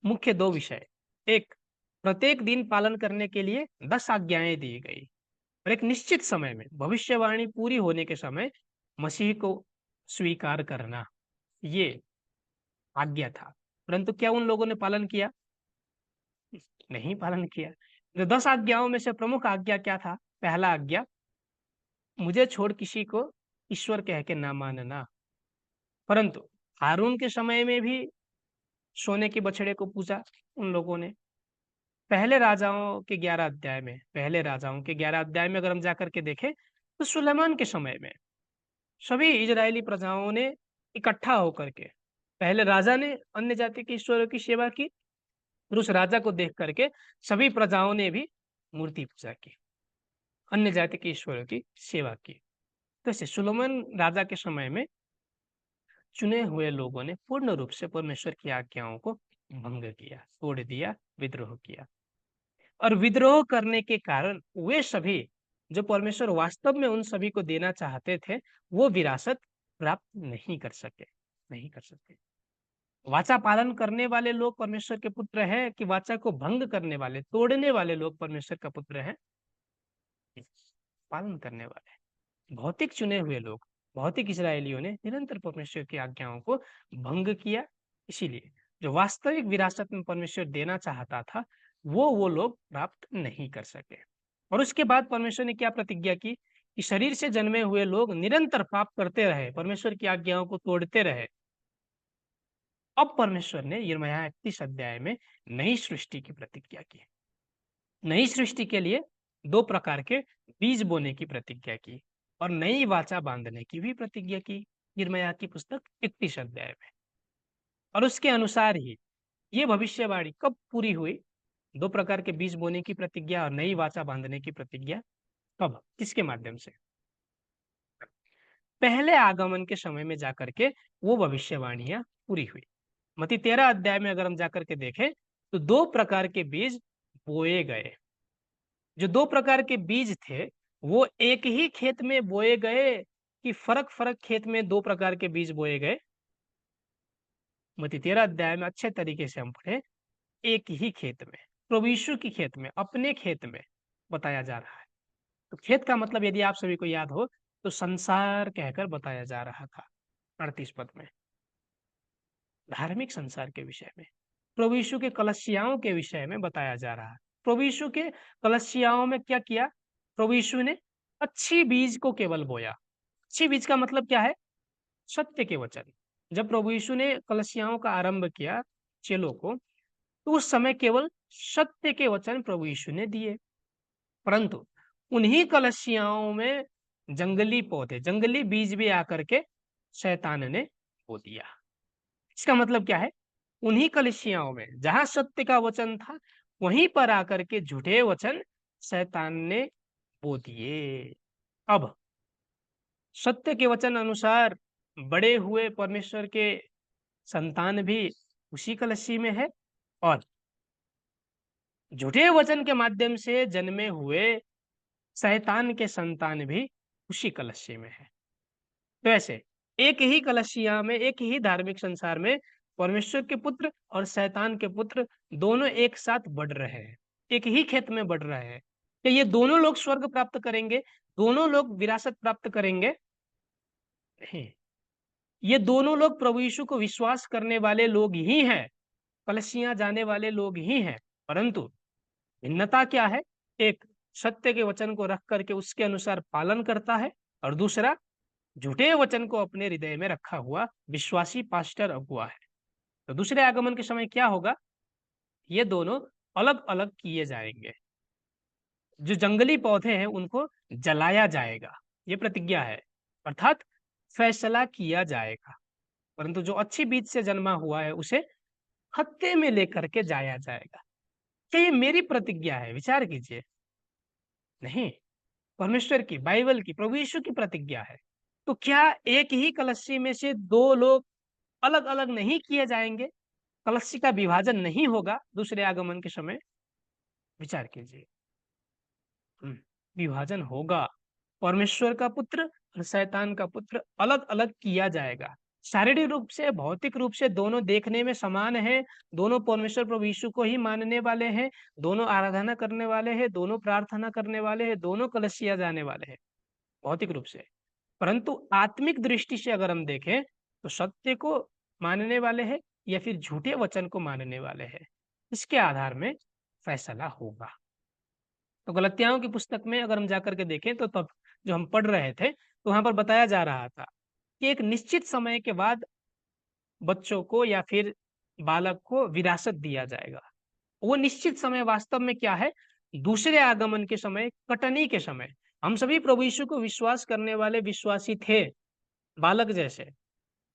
मुख्य दो विषय। एक, प्रत्येक दिन पालन करने के लिए 10 आज्ञाएं दी गई और एक निश्चित समय में भविष्यवाणी पूरी होने के समय मसीह को स्वीकार करना, ये आज्ञा था। परंतु क्या उन लोगों ने पालन किया? नहीं पालन किया। जो 10 आज्ञाओं में से प्रमुख आज्ञा क्या था? पहला आज्ञा, मुझे छोड़ किसी को ईश्वर कह के ना मानना। परंतु हारून के समय में भी सोने के बछड़े को पूजा उन लोगों ने। पहले राजाओं के 11 अध्याय में, पहले राजाओं के 11 अध्याय में अगर हम जाकर के देखें तो सुलेमान के समय में सभी इजरायली प्रजाओं ने इकट्ठा होकर के, पहले राजा ने अन्य जाति के ईश्वरों की सेवा की, फिर उस राजा को देख करके सभी प्रजाओं ने भी मूर्ति पूजा की, अन्य जाति के ईश्वरों की सेवा की। तो ऐसे सुलेमान राजा के समय में चुने हुए लोगों ने पूर्ण रूप से परमेश्वर की आज्ञाओं को भंग किया, तोड़ दिया, विद्रोह किया। और विद्रोह करने के कारण वे सभी जो परमेश्वर वास्तव में उन सभी को देना चाहते थे, वो विरासत प्राप्त नहीं कर सके, नहीं कर सके। वाचा पालन करने वाले लोग परमेश्वर के पुत्र हैं कि वाचा को भंग करने वाले, तोड़ने वाले लोग परमेश्वर का पुत्र हैं? पालन करने वाले भौतिक चुने हुए लोग, भौतिक इस्राएलियों ने निरंतर परमेश्वर की आज्ञाओं को भंग किया। इसीलिए जो वास्तविक विरासत में परमेश्वर देना चाहता था वो लोग प्राप्त नहीं कर सके। और उसके बाद परमेश्वर ने क्या प्रतिज्ञा की? कि शरीर से जन्मे हुए लोग निरंतर पाप करते रहे, परमेश्वर की आज्ञाओं को तोड़ते रहे। अब परमेश्वर ने यिर्मयाह 31 अध्याय में नई सृष्टि की प्रतिज्ञा की। नई सृष्टि के लिए 2 प्रकार के बीज बोने की प्रतिज्ञा की और नई वाचा बांधने की भी प्रतिज्ञा की, यिर्मयाह की पुस्तक 31 अध्याय में। और उसके अनुसार ही ये भविष्यवाणी कब पूरी हुई? 2 प्रकार के बीज बोने की प्रतिज्ञा और नई वाचा बांधने की प्रतिज्ञा कब, किसके माध्यम से? पहले आगमन के समय में जाकर के वो भविष्यवाणियां पूरी हुई। मत्ती 13 अध्याय में अगर हम जाकर के देखें तो 2 प्रकार के बीज बोए गए। जो 2 प्रकार के बीज थे वो एक ही खेत में बोए गए कि फर्क फर्क खेत में 2 प्रकार के बीज बोए गए? मत्ती 13 अध्याय में अच्छे तरीके से हम पढ़े, एक ही खेत में, प्रभु यीशु की खेत में, अपने खेत में बताया जा रहा है। तो खेत का मतलब यदि आप सभी को याद हो तो संसार कहकर बताया जा रहा था 38 पद में, धार्मिक संसार के विषय में, प्रभु यीशु के कलसियाओं के विषय में बताया जा रहा है। प्रभु यीशु के कलसियाओं में क्या किया? प्रभु यीशु ने अच्छी बीज को केवल बोया। अच्छी बीज का मतलब क्या है? सत्य के वचन। जब प्रभु यीशु ने कलसियाओं का आरंभ किया चेलों को, तो उस समय केवल सत्य के वचन प्रभु यीशु ने दिए। परंतु उन्हीं कलसियाओं में जंगली पौधे, जंगली बीज भी आकर के शैतान ने बो दिया। इसका मतलब क्या है? उन्हीं कलिसियाओं में जहां सत्य का वचन था, वहीं पर आकर के झूठे वचन शैतान ने बो दिए। अब सत्य के वचन अनुसार बड़े हुए परमेश्वर के संतान भी उसी कलशी में है, और झूठे वचन के माध्यम से जन्मे हुए शैतान के संतान भी उसी कलशी में है। तो ऐसे एक ही कलशिया में, एक ही धार्मिक संसार में परमेश्वर के पुत्र और शैतान के पुत्र दोनों एक साथ बढ़ रहे हैं, एक ही खेत में बढ़ रहे हैं। तो ये दोनों लोग स्वर्ग प्राप्त करेंगे, दोनों लोग विरासत प्राप्त करेंगे? नहीं, ये दोनों लोग प्रभु यीशु को विश्वास करने वाले लोग ही हैं, कलशियां जाने वाले लोग ही हैं। परंतु भिन्नता क्या है? एक सत्य के वचन को रख करके उसके अनुसार पालन करता है, और दूसरा झूठे वचन को अपने हृदय में रखा हुआ विश्वासी पास्टर अगुआ है। तो दूसरे आगमन के समय क्या होगा? ये दोनों अलग अलग किए जाएंगे। जो जंगली पौधे हैं उनको जलाया जाएगा, ये प्रतिज्ञा है, अर्थात फैसला किया जाएगा। परंतु जो अच्छी बीज से जन्मा हुआ है उसे हत्थे में लेकर के जाया जाएगा। क्या ये मेरी प्रतिज्ञा है? विचार कीजिए। नहीं, परमेश्वर की, बाइबल की, प्रभु यीशु की प्रतिज्ञा है। तो क्या एक ही कलशी में से दो लोग अलग अलग नहीं किए जाएंगे? कलशी का विभाजन नहीं होगा दूसरे आगमन के समय? विचार कीजिए। विभाजन होगा। परमेश्वर का पुत्र और शैतान का पुत्र अलग अलग किया जाएगा। शारीरिक रूप से, भौतिक रूप से दोनों देखने में समान है, दोनों परमेश्वर प्रभु यीशु को ही मानने वाले हैं, दोनों आराधना करने वाले हैं, दोनों प्रार्थना करने वाले हैं, दोनों कलशिया जाने वाले हैं भौतिक रूप से। परंतु आत्मिक दृष्टि से अगर हम देखें तो सत्य को मानने वाले हैं या फिर झूठे वचन को मानने वाले हैं, इसके आधार में फैसला होगा। तो गलतियाओं की पुस्तक में अगर हम जाकर के देखें तो तब जो हम पढ़ रहे थे तो वहां पर बताया जा रहा था कि एक निश्चित समय के बाद बच्चों को या फिर बालक को विरासत दिया जाएगा। वो निश्चित समय वास्तव में क्या है? दूसरे आगमन के समय, कटनी के समय। हम सभी प्रभु यीशु को विश्वास करने वाले विश्वासी थे, बालक जैसे,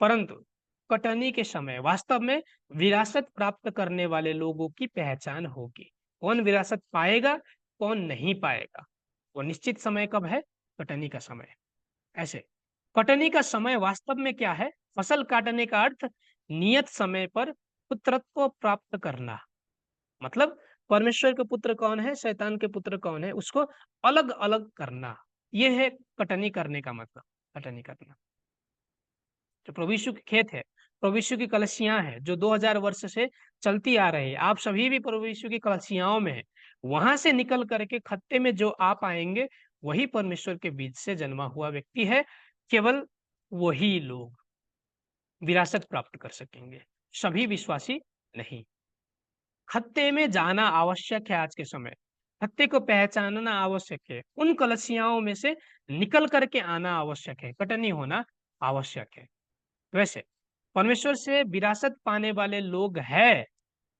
परंतु कटनी के समय वास्तव में विरासत प्राप्त करने वाले लोगों की पहचान होगी। कौन विरासत पाएगा, कौन नहीं पाएगा, वो निश्चित समय कब है? कटनी का समय। ऐसे कटनी का समय वास्तव में क्या है? फसल काटने का अर्थ नियत समय पर पुत्रत्व प्राप्त करना। मतलब परमेश्वर के पुत्र कौन है, शैतान के पुत्र कौन है, उसको अलग अलग करना। यह है कटनी करने का मतलब। कटनी करना जो प्रभु यीशु के खेत है, प्रभु यीशु की कलसियां हैं जो 2000 वर्ष से चलती आ रही है। आप सभी भी प्रभु यीशु की कलसियाओं में है। वहां से निकल करके खत्ते में जो आप आएंगे वही परमेश्वर के बीच से जन्मा हुआ व्यक्ति है। केवल वही लोग विरासत प्राप्त कर सकेंगे, सभी विश्वासी नहीं। खत्ते में जाना आवश्यक है। आज के समय खत्ते को पहचानना आवश्यक है। उन कलसियाओं में से निकल करके आना आवश्यक है, कटनी होना आवश्यक है। वैसे परमेश्वर से विरासत पाने वाले लोग हैं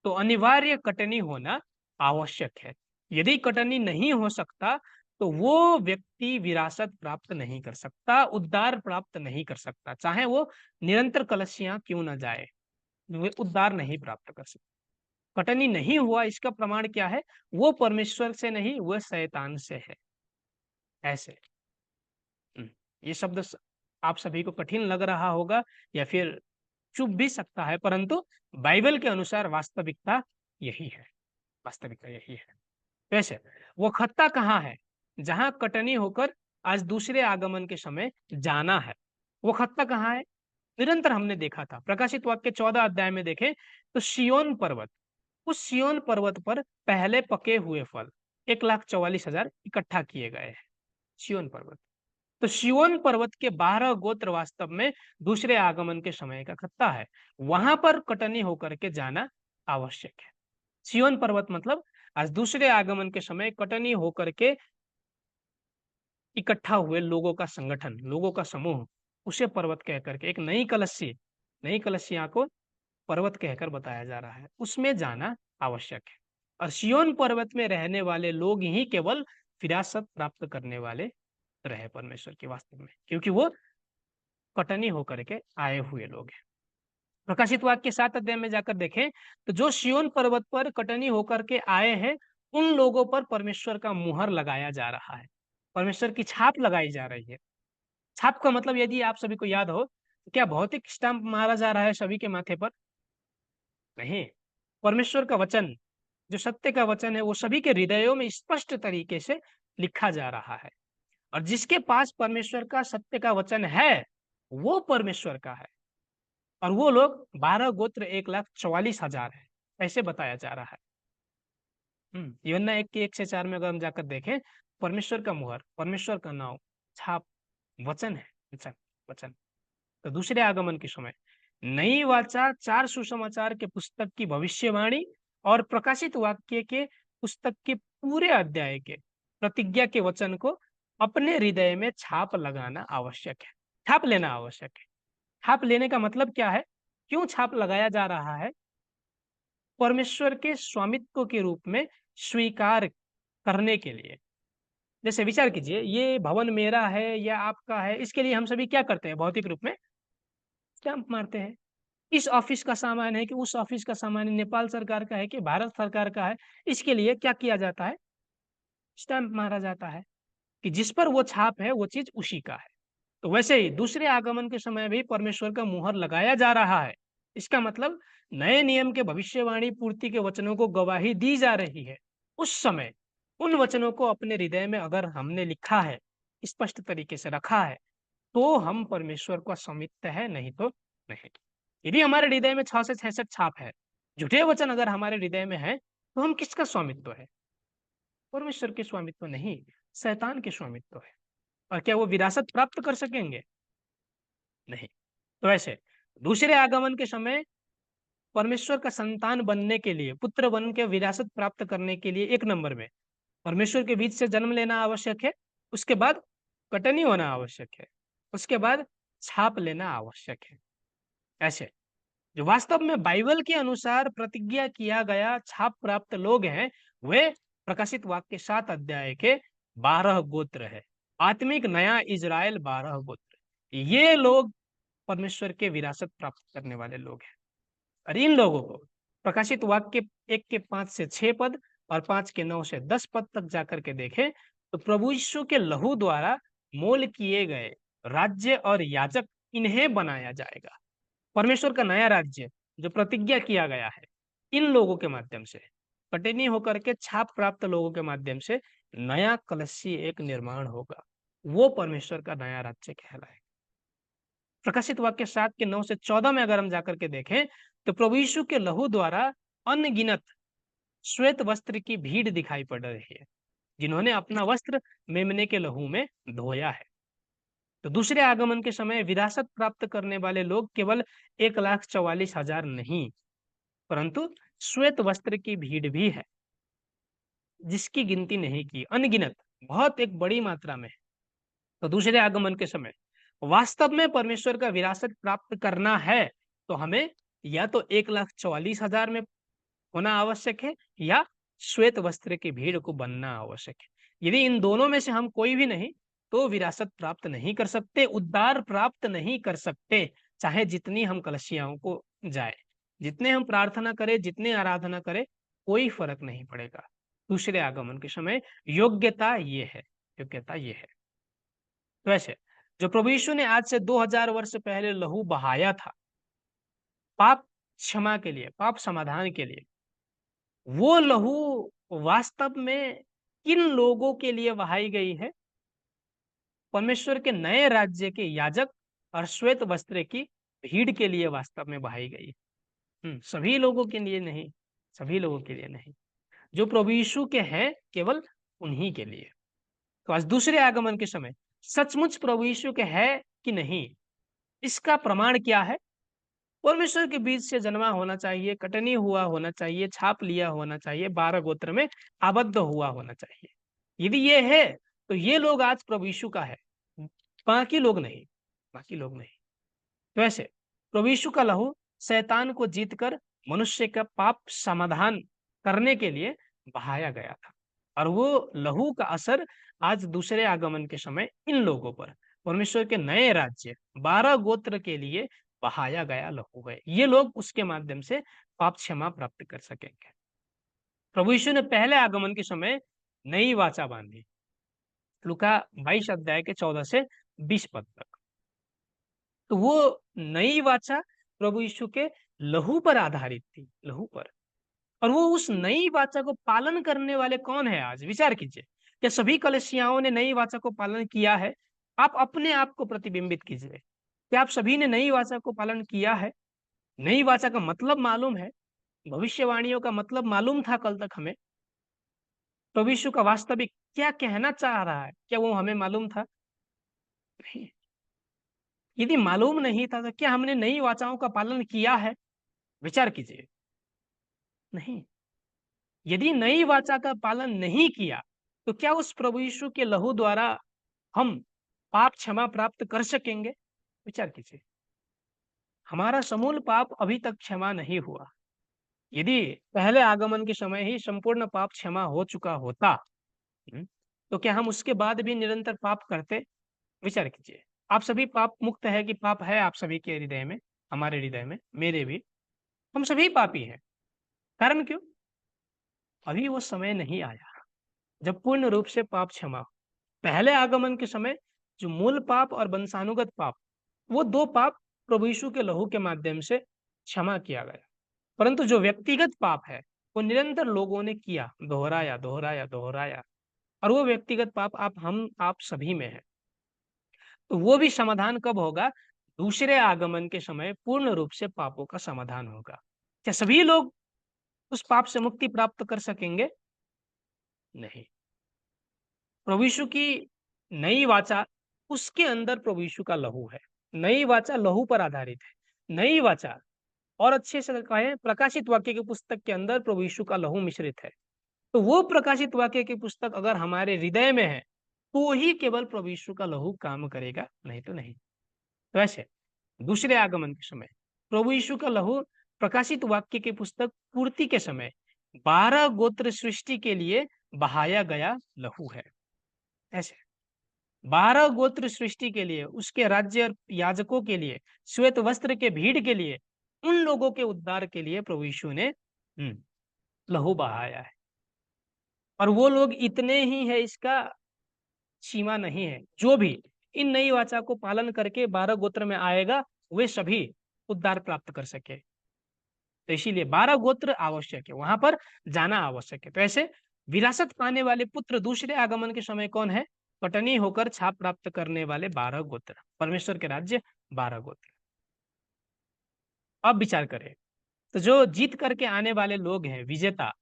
तो अनिवार्य कटनी होना आवश्यक है। यदि कटनी नहीं हो सकता तो वो व्यक्ति विरासत प्राप्त नहीं कर सकता, उद्धार प्राप्त नहीं कर सकता, चाहे वो निरंतर कलशियां क्यों ना जाए, वे उद्धार नहीं प्राप्त कर सकता। कटनी नहीं हुआ इसका प्रमाण क्या है? वो परमेश्वर से नहीं, वह शैतान से है। ऐसे ये शब्द आप सभी को कठिन लग रहा होगा या फिर चुभ भी सकता है, परंतु बाइबल के अनुसार वास्तविकता यही है। वास्तविकता यही है। वैसे वो खत्ता कहाँ है जहां कटनी होकर आज दूसरे आगमन के समय जाना है? वो खत्ता कहाँ है? निरंतर हमने देखा था, प्रकाशित वाक्य 14 अध्याय में देखें तो सिय्योन पर्वत, उस सिय्योन पर्वत पर पहले पके हुए फल 1,44,000 इकट्ठा किए गए हैं। सिय्योन पर्वत, तो सिय्योन पर्वत के 12 गोत्र वास्तव में दूसरे आगमन के समय का खत्ता है। वहां पर कटनी होकर के जाना आवश्यक है। सिय्योन पर्वत मतलब आज दूसरे आगमन के समय कटनी होकर के इकट्ठा हुए लोगों का संगठन, लोगों का समूह, उसे पर्वत कहकर के, एक नई कलशी, नई कलशिया को पर्वत कहकर बताया जा रहा है, उसमें जाना आवश्यक है। और सिय्योन पर्वत में रहने वाले लोग ही केवल विरासत प्राप्त करने वाले रहे परमेश्वर की वास्तव में, क्योंकि वो कटनी होकर के आए हुए लोग हैं। प्रकाशित वाक्य के 7 अध्याय में जाकर देखें तो जो सिय्योन पर्वत पर कटनी होकर के आए हैं उन लोगों पर परमेश्वर का मुहर लगाया जा रहा है, परमेश्वर की छाप लगाई जा रही है। छाप का मतलब यदि आप सभी को याद हो तो क्या भौतिक स्टाम्प मारा जा रहा है सभी के माथे पर? नहीं, परमेश्वर का वचन, जो सत्य का वचन है वो सभी के हृदयों में स्पष्ट तरीके से लिखा जा रहा है। और जिसके पास परमेश्वर का सत्य का वचन है वो परमेश्वर का है। और वो लोग 12 गोत्र 1,44,000 है, ऐसे बताया जा रहा है। यूहन्ना 1 के 1 से 4 में अगर हम जाकर देखें, परमेश्वर का मुहर, परमेश्वर का नाम, छाप वचन है, वचन, वचन। तो दूसरे आगमन के समय नई वाचा, 4 सुसमाचार के पुस्तक की भविष्यवाणी और प्रकाशित वाक्य के पुस्तक के पूरे अध्याय के प्रतिज्ञा के वचन को अपने हृदय में छाप लगाना आवश्यक है, छाप लेना आवश्यक है। छाप लेने का मतलब क्या है? क्यों छाप लगाया जा रहा है? परमेश्वर के स्वामित्व के रूप में स्वीकार करने के लिए। जैसे विचार कीजिए, ये भवन मेरा है या आपका है, इसके लिए हम सभी क्या करते हैं? भौतिक रूप में स्टैंप मारते हैं। इस ऑफिस का सामान है कि उस ऑफिस का सामान है, नेपाल सरकार का है कि भारत सरकार का है, इसके लिए क्या किया जाता है? स्टैंप मारा जाता है कि जिस पर वो छाप है वो चीज उसी का है। तो वैसे ही दूसरे आगमन के समय भी परमेश्वर का मुहर लगाया जा रहा है। इसका मतलब नए नियम के भविष्यवाणी पूर्ति के वचनों को गवाही दी जा रही है। उस समय उन वचनों को अपने हृदय में अगर हमने लिखा है, स्पष्ट तरीके से रखा है, तो हम परमेश्वर का स्वामित्व है, नहीं तो नहीं। यदि हमारे हृदय में 6 से 66 छाप है, झूठे वचन अगर हमारे हृदय में है, तो हम किसका स्वामित्व है? परमेश्वर के स्वामित्व नहीं, शैतान के स्वामित्व है। और क्या वो विरासत प्राप्त कर सकेंगे? नहीं। तो ऐसे दूसरे आगमन के समय परमेश्वर का संतान बनने के लिए, पुत्र बन के विरासत प्राप्त करने के लिए, एक नंबर में परमेश्वर के बीच से जन्म लेना आवश्यक है। उसके बाद कटनी होना आवश्यक है। उसके बाद छाप लेना आवश्यक है। ऐसे जो वास्तव में बाइबल के अनुसार प्रतिज्ञा किया गया छाप प्राप्त लोग हैं, वे प्रकाशित वाक्य 7 अध्याय के 12 गोत्र है। आत्मिक नया इजराइल 12 गोत्र, ये लोग परमेश्वर के विरासत प्राप्त करने वाले लोग हैं। और इन लोगों को प्रकाशित वाक्य 1 के 5 से 6 पद और 5 के 9 से 10 पद तक जाकर के देखें तो प्रभु यीशु के लहू द्वारा मोल किए गए राज्य और याजक इन्हें बनाया जाएगा। परमेश्वर का नया राज्य जो प्रतिज्ञा किया गया है, इन लोगों के माध्यम से, कटनी होकर के छाप प्राप्त लोगों के माध्यम से नया कलशी एक निर्माण होगा। वो परमेश्वर का नया राज्य कहलाएगा। प्रकाशित वाक्य 7 के 9 से 14 में अगर हम जाकर के देखें तो प्रभु यीशु के लहू द्वारा अनगिनत श्वेत वस्त्र की भीड़ दिखाई पड़ रही है, जिन्होंने अपना वस्त्र मेमने के लहू में धोया है। तो दूसरे आगमन के समय विरासत प्राप्त करने वाले लोग केवल 1,44,000 नहीं, परंतु श्वेत वस्त्र की भीड़ भी है, जिसकी गिनती नहीं की, अनगिनत, बहुत एक बड़ी मात्रा में। तो दूसरे आगमन के समय वास्तव में परमेश्वर का विरासत प्राप्त करना है तो हमें या तो 1,44,000 में होना आवश्यक है या श्वेत वस्त्र की भीड़ को बनना आवश्यक है। यदि इन दोनों में से हम कोई भी नहीं तो विरासत प्राप्त नहीं कर सकते, उद्धार प्राप्त नहीं कर सकते, चाहे जितनी हम कलशियाओं को जाए, जितने हम प्रार्थना करें, जितने आराधना करें, कोई फर्क नहीं पड़ेगा। दूसरे आगमन के समय योग्यता ये है, योग्यता ये है। तो ऐसे जो प्रभु यीशु ने आज से 2000 वर्ष पहले लहू बहाया था पाप क्षमा के लिए, पाप समाधान के लिए, वो लहू वास्तव में किन लोगों के लिए बहाई गई है? परमेश्वर के नए राज्य के याजक और श्वेत वस्त्र की भीड़ के लिए वास्तव में बहाई गई। सभी लोगों के लिए नहीं, सभी लोगों के लिए नहीं, जो प्रभु यीशु के हैं केवल उन्हीं के लिए। तो आज दूसरे आगमन के समय सचमुच प्रभु यीशु के है कि नहीं, इसका प्रमाण क्या है? परमेश्वर के बीच से जन्मा होना चाहिए, कटनी हुआ होना चाहिए, छाप लिया होना चाहिए, 12 गोत्र में आबद्ध हुआ होना चाहिए। यदि ये है तो ये लोग आज प्रभु यीशु का है, बाकी लोग नहीं, बाकी लोग नहीं। तो ऐसे प्रभु यीशु का लहू शैतान को जीतकर मनुष्य का पाप समाधान करने के लिए बहाया गया था। और वो लहू का असर आज दूसरे आगमन के समय इन लोगों पर, परमेश्वर के नए राज्य 12 गोत्र के लिए बहाया गया लहू है। ये लोग उसके माध्यम से पाप क्षमा प्राप्त कर सकेंगे। प्रभु यीशु ने पहले आगमन के समय नई वाचा बांधी, लूका 22 अध्याय के 14 से 20 पद तक। तो वो नई वाचा प्रभु यीशु के लहू पर आधारित थी, लहू पर। और वो उस नई वाचा को पालन करने वाले कौन है? आज विचार कीजिए, क्या सभी कलीसियाओं ने नई वाचा को पालन किया है? आप अपने आप को प्रतिबिंबित कीजिए, क्या आप सभी ने नई वाचा को पालन किया है? नई वाचा का मतलब मालूम है, भविष्यवाणियों का मतलब मालूम था कल तक हमें? प्रभु यीशु का वास्तविक क्या कहना चाह रहा है, क्या वो हमें मालूम था? नहीं। यदि मालूम नहीं था तो क्या हमने नई वाचाओं का पालन किया है? विचार कीजिए। नहीं। यदि नई वाचा का पालन नहीं किया तो क्या उस प्रभु यीशु के लहू द्वारा हम पाप क्षमा प्राप्त कर सकेंगे? विचार कीजिए। हमारा समूल पाप अभी तक क्षमा नहीं हुआ। यदि पहले आगमन के समय ही संपूर्ण पाप क्षमा हो चुका होता, तो क्या हम उसके बाद भी निरंतर पाप करते? विचार कीजिए। आप सभी पाप मुक्त है कि पाप है आप सभी के हृदय में, हमारे हृदय में, मेरे भी। हम सभी पापी हैं। कारण क्यों? अभी वो समय नहीं आया जब पूर्ण रूप से पाप क्षमा हो। पहले आगमन के समय जो मूल पाप और वंशानुगत पाप, वो दो पाप प्रभु यीशु के लहू के माध्यम से क्षमा किया गया। परंतु जो व्यक्तिगत पाप है वो निरंतर लोगों ने किया, दोहराया दोहराया दोहराया। और वो व्यक्तिगत पाप आप सभी में है। तो वो भी समाधान कब होगा? दूसरे आगमन के समय पूर्ण रूप से पापों का समाधान होगा। क्या सभी लोग उस पाप से मुक्ति प्राप्त कर सकेंगे? नहीं। प्रभु यीशु की नई वाचा, उसके अंदर प्रभु यीशु का लहू है। नई वाचा लहू पर आधारित है। नई वाचा, और अच्छे से कहें, प्रकाशित वाक्य की पुस्तक के अंदर प्रभु यीशु का लहू मिश्रित है। तो वो प्रकाशित वाक्य की पुस्तक अगर हमारे हृदय में है तो ही केवल प्रभु यीशु का लहू काम करेगा, नहीं तो नहीं। तो ऐसे दूसरे आगमन के समय प्रभु यीशु का लहू प्रकाशित वाक्य की पुस्तक पूर्ति के समय 12 गोत्र सृष्टि के लिए बहाया गया लहू है। ऐसे 12 गोत्र सृष्टि के लिए, उसके राज्य और याजकों के लिए, श्वेत वस्त्र के भीड़ के लिए, उन लोगों के उद्धार के लिए प्रभु यीशु ने लहू बहाया है। और वो लोग इतने ही है, इसका सीमा नहीं है। जो भी इन नई वाचा को पालन करके 12 गोत्र में आएगा, वे सभी उद्धार प्राप्त कर सके। तो इसीलिए 12 गोत्र आवश्यक है, वहां पर जाना आवश्यक है। तो ऐसे विरासत पाने वाले पुत्र दूसरे आगमन के समय कौन है? कटनी होकर छाप प्राप्त करने वाले 12 गोत्र, परमेश्वर के राज्य 12 गोत्र। अब विचार करें, तो जो जीत करके आने वाले लोग हैं, विजेता,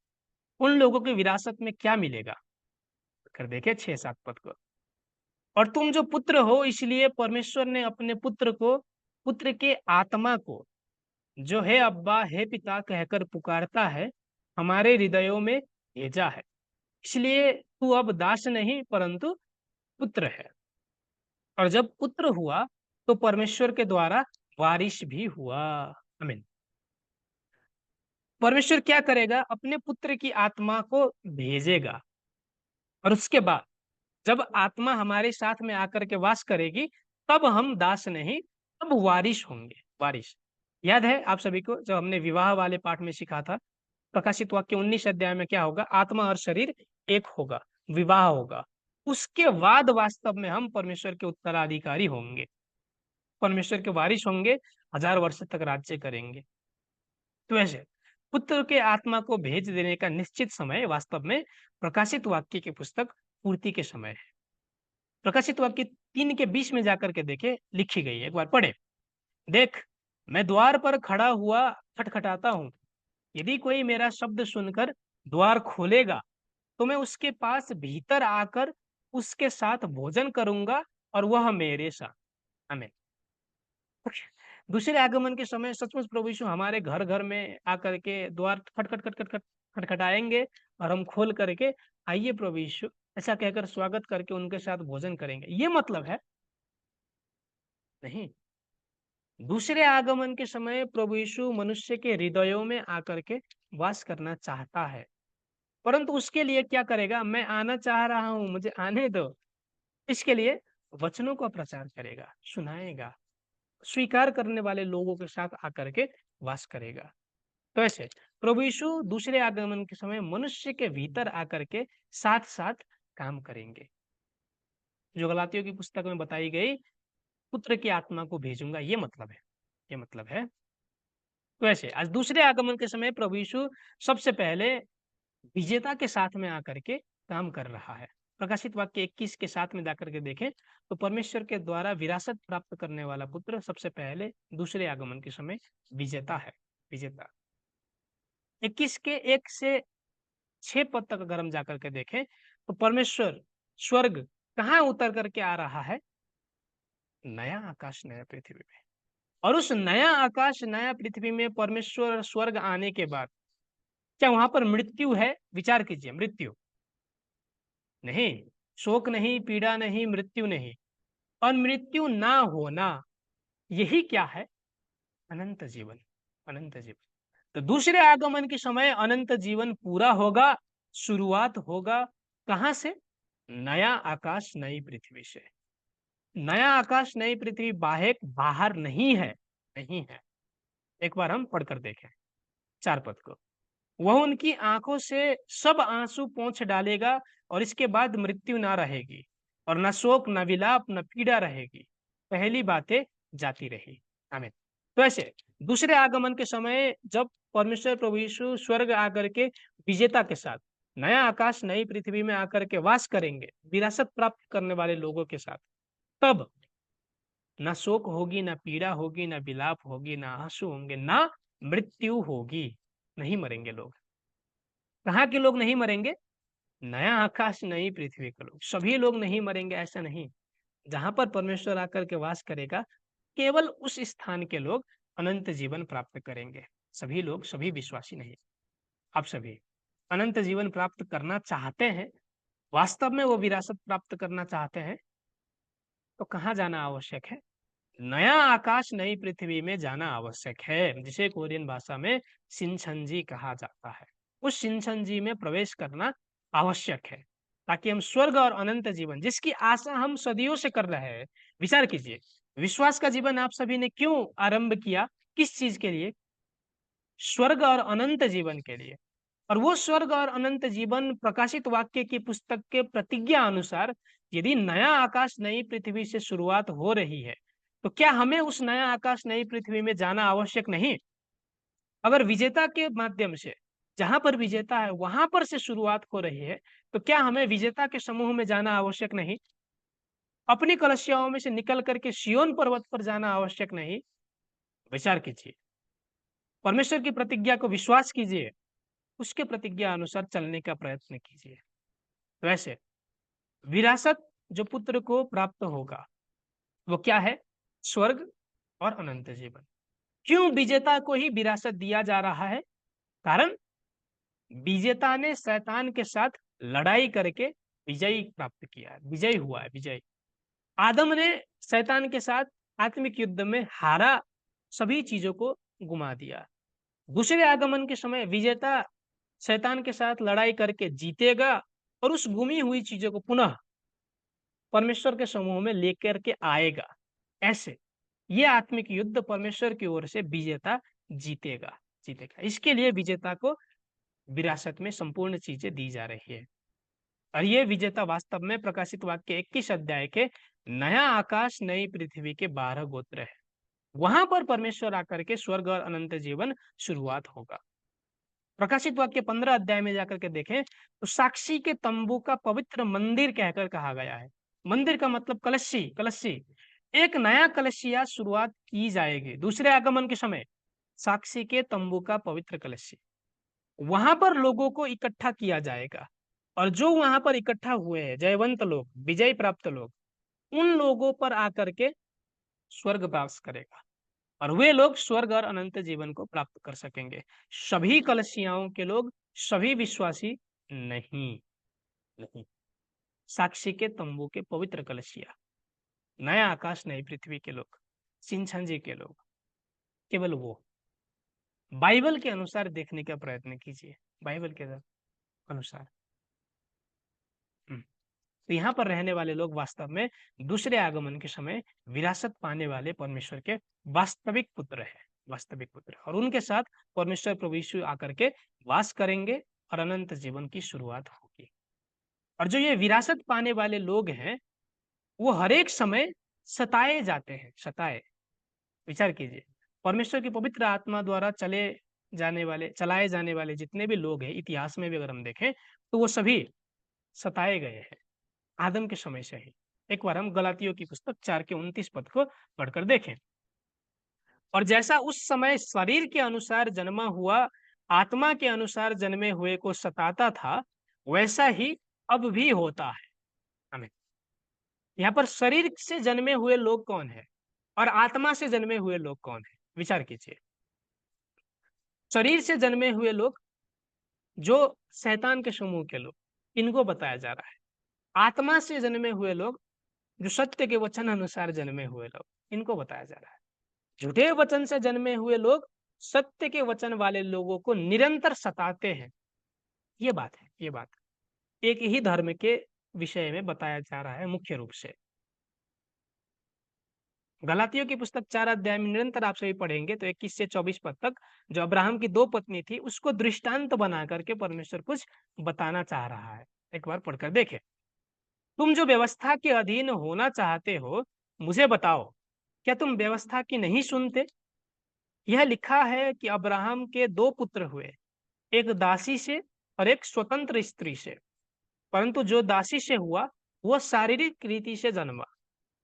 उन लोगों की विरासत में क्या मिलेगा? कर देखे 6-7 पद को। और तुम जो पुत्र हो, इसलिए परमेश्वर ने अपने पुत्र को, पुत्र के आत्मा को, जो है अब्बा है पिता कहकर पुकारता है, हमारे हृदयों में भेजा है। इसलिए तू अब दास नहीं परंतु पुत्र है। और जब पुत्र हुआ तो परमेश्वर के द्वारा वारिस भी हुआ। आमीन। परमेश्वर क्या करेगा? अपने पुत्र की आत्मा को भेजेगा, और उसके बाद जब आत्मा हमारे साथ में आकर के वास करेगी, तब हम दास नहीं, तब वारिस होंगे। वारिस याद है आप सभी को, जब हमने विवाह वाले पाठ में सीखा था, प्रकाशित वाक्य 19 अध्याय में क्या होगा? आत्मा और शरीर एक होगा, विवाह होगा। उसके बाद वास्तव में हम परमेश्वर के उत्तराधिकारी होंगे, परमेश्वर के वारिस होंगे, 1000 वर्ष तक राज्य करेंगे। तो ऐसे पुत्र के आत्मा को भेज देने का निश्चित समय वास्तव में प्रकाशित वाक्य की पुस्तक पूर्ति के समय है। प्रकाशित वाक्य 3 के 20 में जाकर के देखे, लिखी गई है, एक बार पढ़े। देख, मैं द्वार पर खड़ा हुआ खटखटाता हूँ। यदि कोई मेरा शब्द सुनकर द्वार खोलेगा तो मैं उसके पास भीतर आकर उसके साथ भोजन करूंगा और वह मेरे साथ। आमीन। दूसरे आगमन के समय सचमुच प्रभु यीशु हमारे घर घर में आकर के द्वार खटखट खटखट खट खटखटाएंगे, और हम खोल करके आइए प्रभु यीशु ऐसा कहकर स्वागत करके उनके साथ भोजन करेंगे। ये मतलब है? नहीं। दूसरे आगमन के समय प्रभु यीशु मनुष्य के हृदयों में आकर के वास करना चाहता है, परंतु उसके लिए क्या करेगा? मैं आना चाह रहा हूं, मुझे आने दो। इसके लिए वचनों का प्रचार करेगा, सुनाएगा। स्वीकार करने वाले लोगों के साथ आकर के वास करेगा। तो ऐसे प्रभु यीशु दूसरे आगमन के समय मनुष्य के भीतर आकर के साथ साथ काम करेंगे। जो गलातियों की पुस्तक में बताई गई पुत्र की आत्मा को भेजूंगा, ये मतलब है, ये मतलब है। तो ऐसे आज दूसरे आगमन के समय प्रभु यीशु सबसे पहले विजेता के साथ में आकर के काम कर रहा है। प्रकाशित वाक्य 21 के साथ में जाकर के देखें तो परमेश्वर के द्वारा विरासत प्राप्त करने वाला पुत्र सबसे पहले दूसरे आगमन के समय विजेता है। विजेता 21 के 1 से 6 पद तक अगर हम जाकर के देखें तो परमेश्वर स्वर्ग कहाँ उतर करके आ रहा है? नया आकाश नया पृथ्वी में। और उस नया आकाश नया पृथ्वी में परमेश्वर स्वर्ग आने के बाद क्या वहां पर मृत्यु है? विचार कीजिए, मृत्यु नहीं, शोक नहीं, पीड़ा नहीं, मृत्यु नहीं, और मृत्यु ना होना, यही क्या है? अनंत जीवन। अनंत जीवन। तो दूसरे आगमन के समय अनंत जीवन पूरा होगा, शुरुआत होगा कहां से? नया आकाश नई पृथ्वी से। नया आकाश नई पृथ्वी बाहर नहीं है, नहीं है। एक बार हम पढ़कर देखें 4 पद को। वह उनकी आंखों से सब आंसू पोंछ डालेगा और इसके बाद मृत्यु ना रहेगी और न शोक न विलाप न पीड़ा रहेगी, पहली बातें जाती रही। आमीन। तो ऐसे दूसरे आगमन के समय जब परमेश्वर प्रभु यीशु स्वर्ग आकर के विजेता के साथ नया आकाश नई पृथ्वी में आकर के वास करेंगे विरासत प्राप्त करने वाले लोगों के साथ, तब ना शोक होगी, ना पीड़ा होगी, ना विलाप होगी, ना आंसू होंगे, ना मृत्यु होगी। नहीं मरेंगे लोग। कहाँ के लोग नहीं मरेंगे? नया आकाश नई पृथ्वी के लोग। सभी लोग नहीं मरेंगे ऐसा नहीं। जहां पर परमेश्वर आकर के वास करेगा केवल उस स्थान के लोग अनंत जीवन प्राप्त करेंगे। सभी लोग, सभी विश्वासी नहीं। आप सभी अनंत जीवन प्राप्त करना चाहते हैं, वास्तव में वो विरासत प्राप्त करना चाहते हैं, तो कहाँ जाना आवश्यक है? नया आकाश नई पृथ्वी में जाना आवश्यक है, जिसे कोरियन भाषा में शिनछंजी कहा जाता है। उस शिनछंजी में प्रवेश करना आवश्यक है ताकि हम स्वर्ग और अनंत जीवन जिसकी आशा हम सदियों से कर रहे हैं। विचार कीजिए, विश्वास का जीवन आप सभी ने क्यों आरंभ किया? किस चीज के लिए? स्वर्ग और अनंत जीवन के लिए। और वो स्वर्ग और अनंत जीवन प्रकाशित वाक्य की पुस्तक के प्रतिज्ञा अनुसार यदि नया आकाश नई पृथ्वी से शुरुआत हो रही है तो क्या हमें उस नया आकाश नई पृथ्वी में जाना आवश्यक नहीं? अगर विजेता के माध्यम से जहां पर विजेता है वहां पर से शुरुआत हो रही है तो क्या हमें विजेता के समूह में जाना आवश्यक नहीं? अपनी कलशियाओं में से निकल करके सिय्योन पर्वत पर जाना आवश्यक नहीं? विचार कीजिए, परमेश्वर की प्रतिज्ञा को विश्वास कीजिए, उसके प्रतिज्ञा अनुसार चलने का प्रयत्न कीजिए। वैसे विरासत जो पुत्र को प्राप्त होगा वो क्या है? स्वर्ग और अनंत जीवन। क्यों विजेता को ही विरासत दिया जा रहा है? कारण विजेता ने शैतान के साथ लड़ाई करके विजय प्राप्त किया है, विजय हुआ है, विजय। आदम ने शैतान के साथ आत्मिक युद्ध में हारा, सभी चीजों को गुमा दिया। दूसरे आगमन के समय विजेता शैतान के साथ लड़ाई करके जीतेगा और उस गुमी हुई चीजों को पुनः परमेश्वर के समूह में लेकर के आएगा। ऐसे ये आत्मिक युद्ध परमेश्वर की ओर से विजेता जीतेगा, जीतेगा। इसके लिए विजेता को विरासत में संपूर्ण चीजें दी जा रही है। और ये विजेता वास्तव में प्रकाशित वाक्य 21 अध्याय के नया आकाश नई पृथ्वी के 12 गोत्र है। वहां पर परमेश्वर आकर के स्वर्ग और अनंत जीवन शुरुआत होगा। प्रकाशित वाक्य 15 अध्याय में जाकर के देखें तो साक्षी के तंबू का पवित्र मंदिर कहकर कहा गया है। मंदिर का मतलब कलशी, कलशी। एक नया कलशिया शुरुआत की जाएगी दूसरे आगमन के समय। साक्षी के तंबू का पवित्र कलशी, वहां पर लोगों को इकट्ठा किया जाएगा और जो वहां पर इकट्ठा हुए हैं जयवंत लोग, विजय प्राप्त लोग, उन लोगों पर आकर के स्वर्ग वास करेगा और वे लोग स्वर्ग और अनंत जीवन को प्राप्त कर सकेंगे। सभी कलशियाओं के लोग, सभी विश्वासी नहीं, नहीं। साक्षी के तंबू के पवित्र कलशिया, नया आकाश नई पृथ्वी के लोग, सिंछंजी के लोग, केवल वो। बाइबल के अनुसार देखने का प्रयत्न कीजिए, बाइबल के अनुसार। तो यहाँ पर रहने वाले लोग वास्तव में दूसरे आगमन के समय विरासत पाने वाले परमेश्वर के वास्तविक पुत्र है, वास्तविक पुत्र। और उनके साथ परमेश्वर प्रभु यीशु आकर के वास करेंगे और अनंत जीवन की शुरुआत होगी। और जो ये विरासत पाने वाले लोग हैं, वो हर एक समय सताए जाते हैं, सताए। विचार कीजिए, परमेश्वर की पवित्र आत्मा द्वारा चलाए जाने वाले जितने भी लोग हैं, इतिहास में भी अगर हम देखें तो वो सभी सताए गए हैं आदम के समय से ही। एक बार हम गलातियों की पुस्तक 4 के 29 पद को पढ़कर देखें। और जैसा उस समय शरीर के अनुसार जन्मा हुआ आत्मा के अनुसार जन्मे हुए को सताता था, वैसा ही अब भी होता है। हमें यहाँ पर शरीर से जन्मे हुए लोग कौन है और आत्मा से जन्मे हुए लोग कौन है? विचार कीजिए। शरीर से जन्मे हुए लोग जो शैतान के समूह के लोग, इनको बताया जा रहा है। आत्मा से जन्मे हुए लोग जो सत्य के वचन अनुसार जन्मे हुए लोग, इनको बताया जा रहा है। झूठे वचन से जन्मे हुए लोग सत्य के वचन वाले लोगों को निरंतर सताते हैं। ये बात है, ये बात एक ही धर्म के विषय में बताया जा रहा है मुख्य रूप से। गलातियों की पुस्तक 4 अध्याय में निरंतर आप सभी पढ़ेंगे तो 21 से 24 पद तक जो अब्राहम की 2 पत्नी थी उसको दृष्टांत बना करके परमेश्वर कुछ बताना चाह रहा है। एक बार पढ़कर देखें। तुम जो व्यवस्था के अधीन होना चाहते हो, मुझे बताओ, क्या तुम व्यवस्था की नहीं सुनते? यह लिखा है कि अब्राहम के 2 पुत्र हुए, एक दासी से और एक स्वतंत्र स्त्री से। परंतु जो दासी से हुआ वो शारीरिक रीति से जन्मा,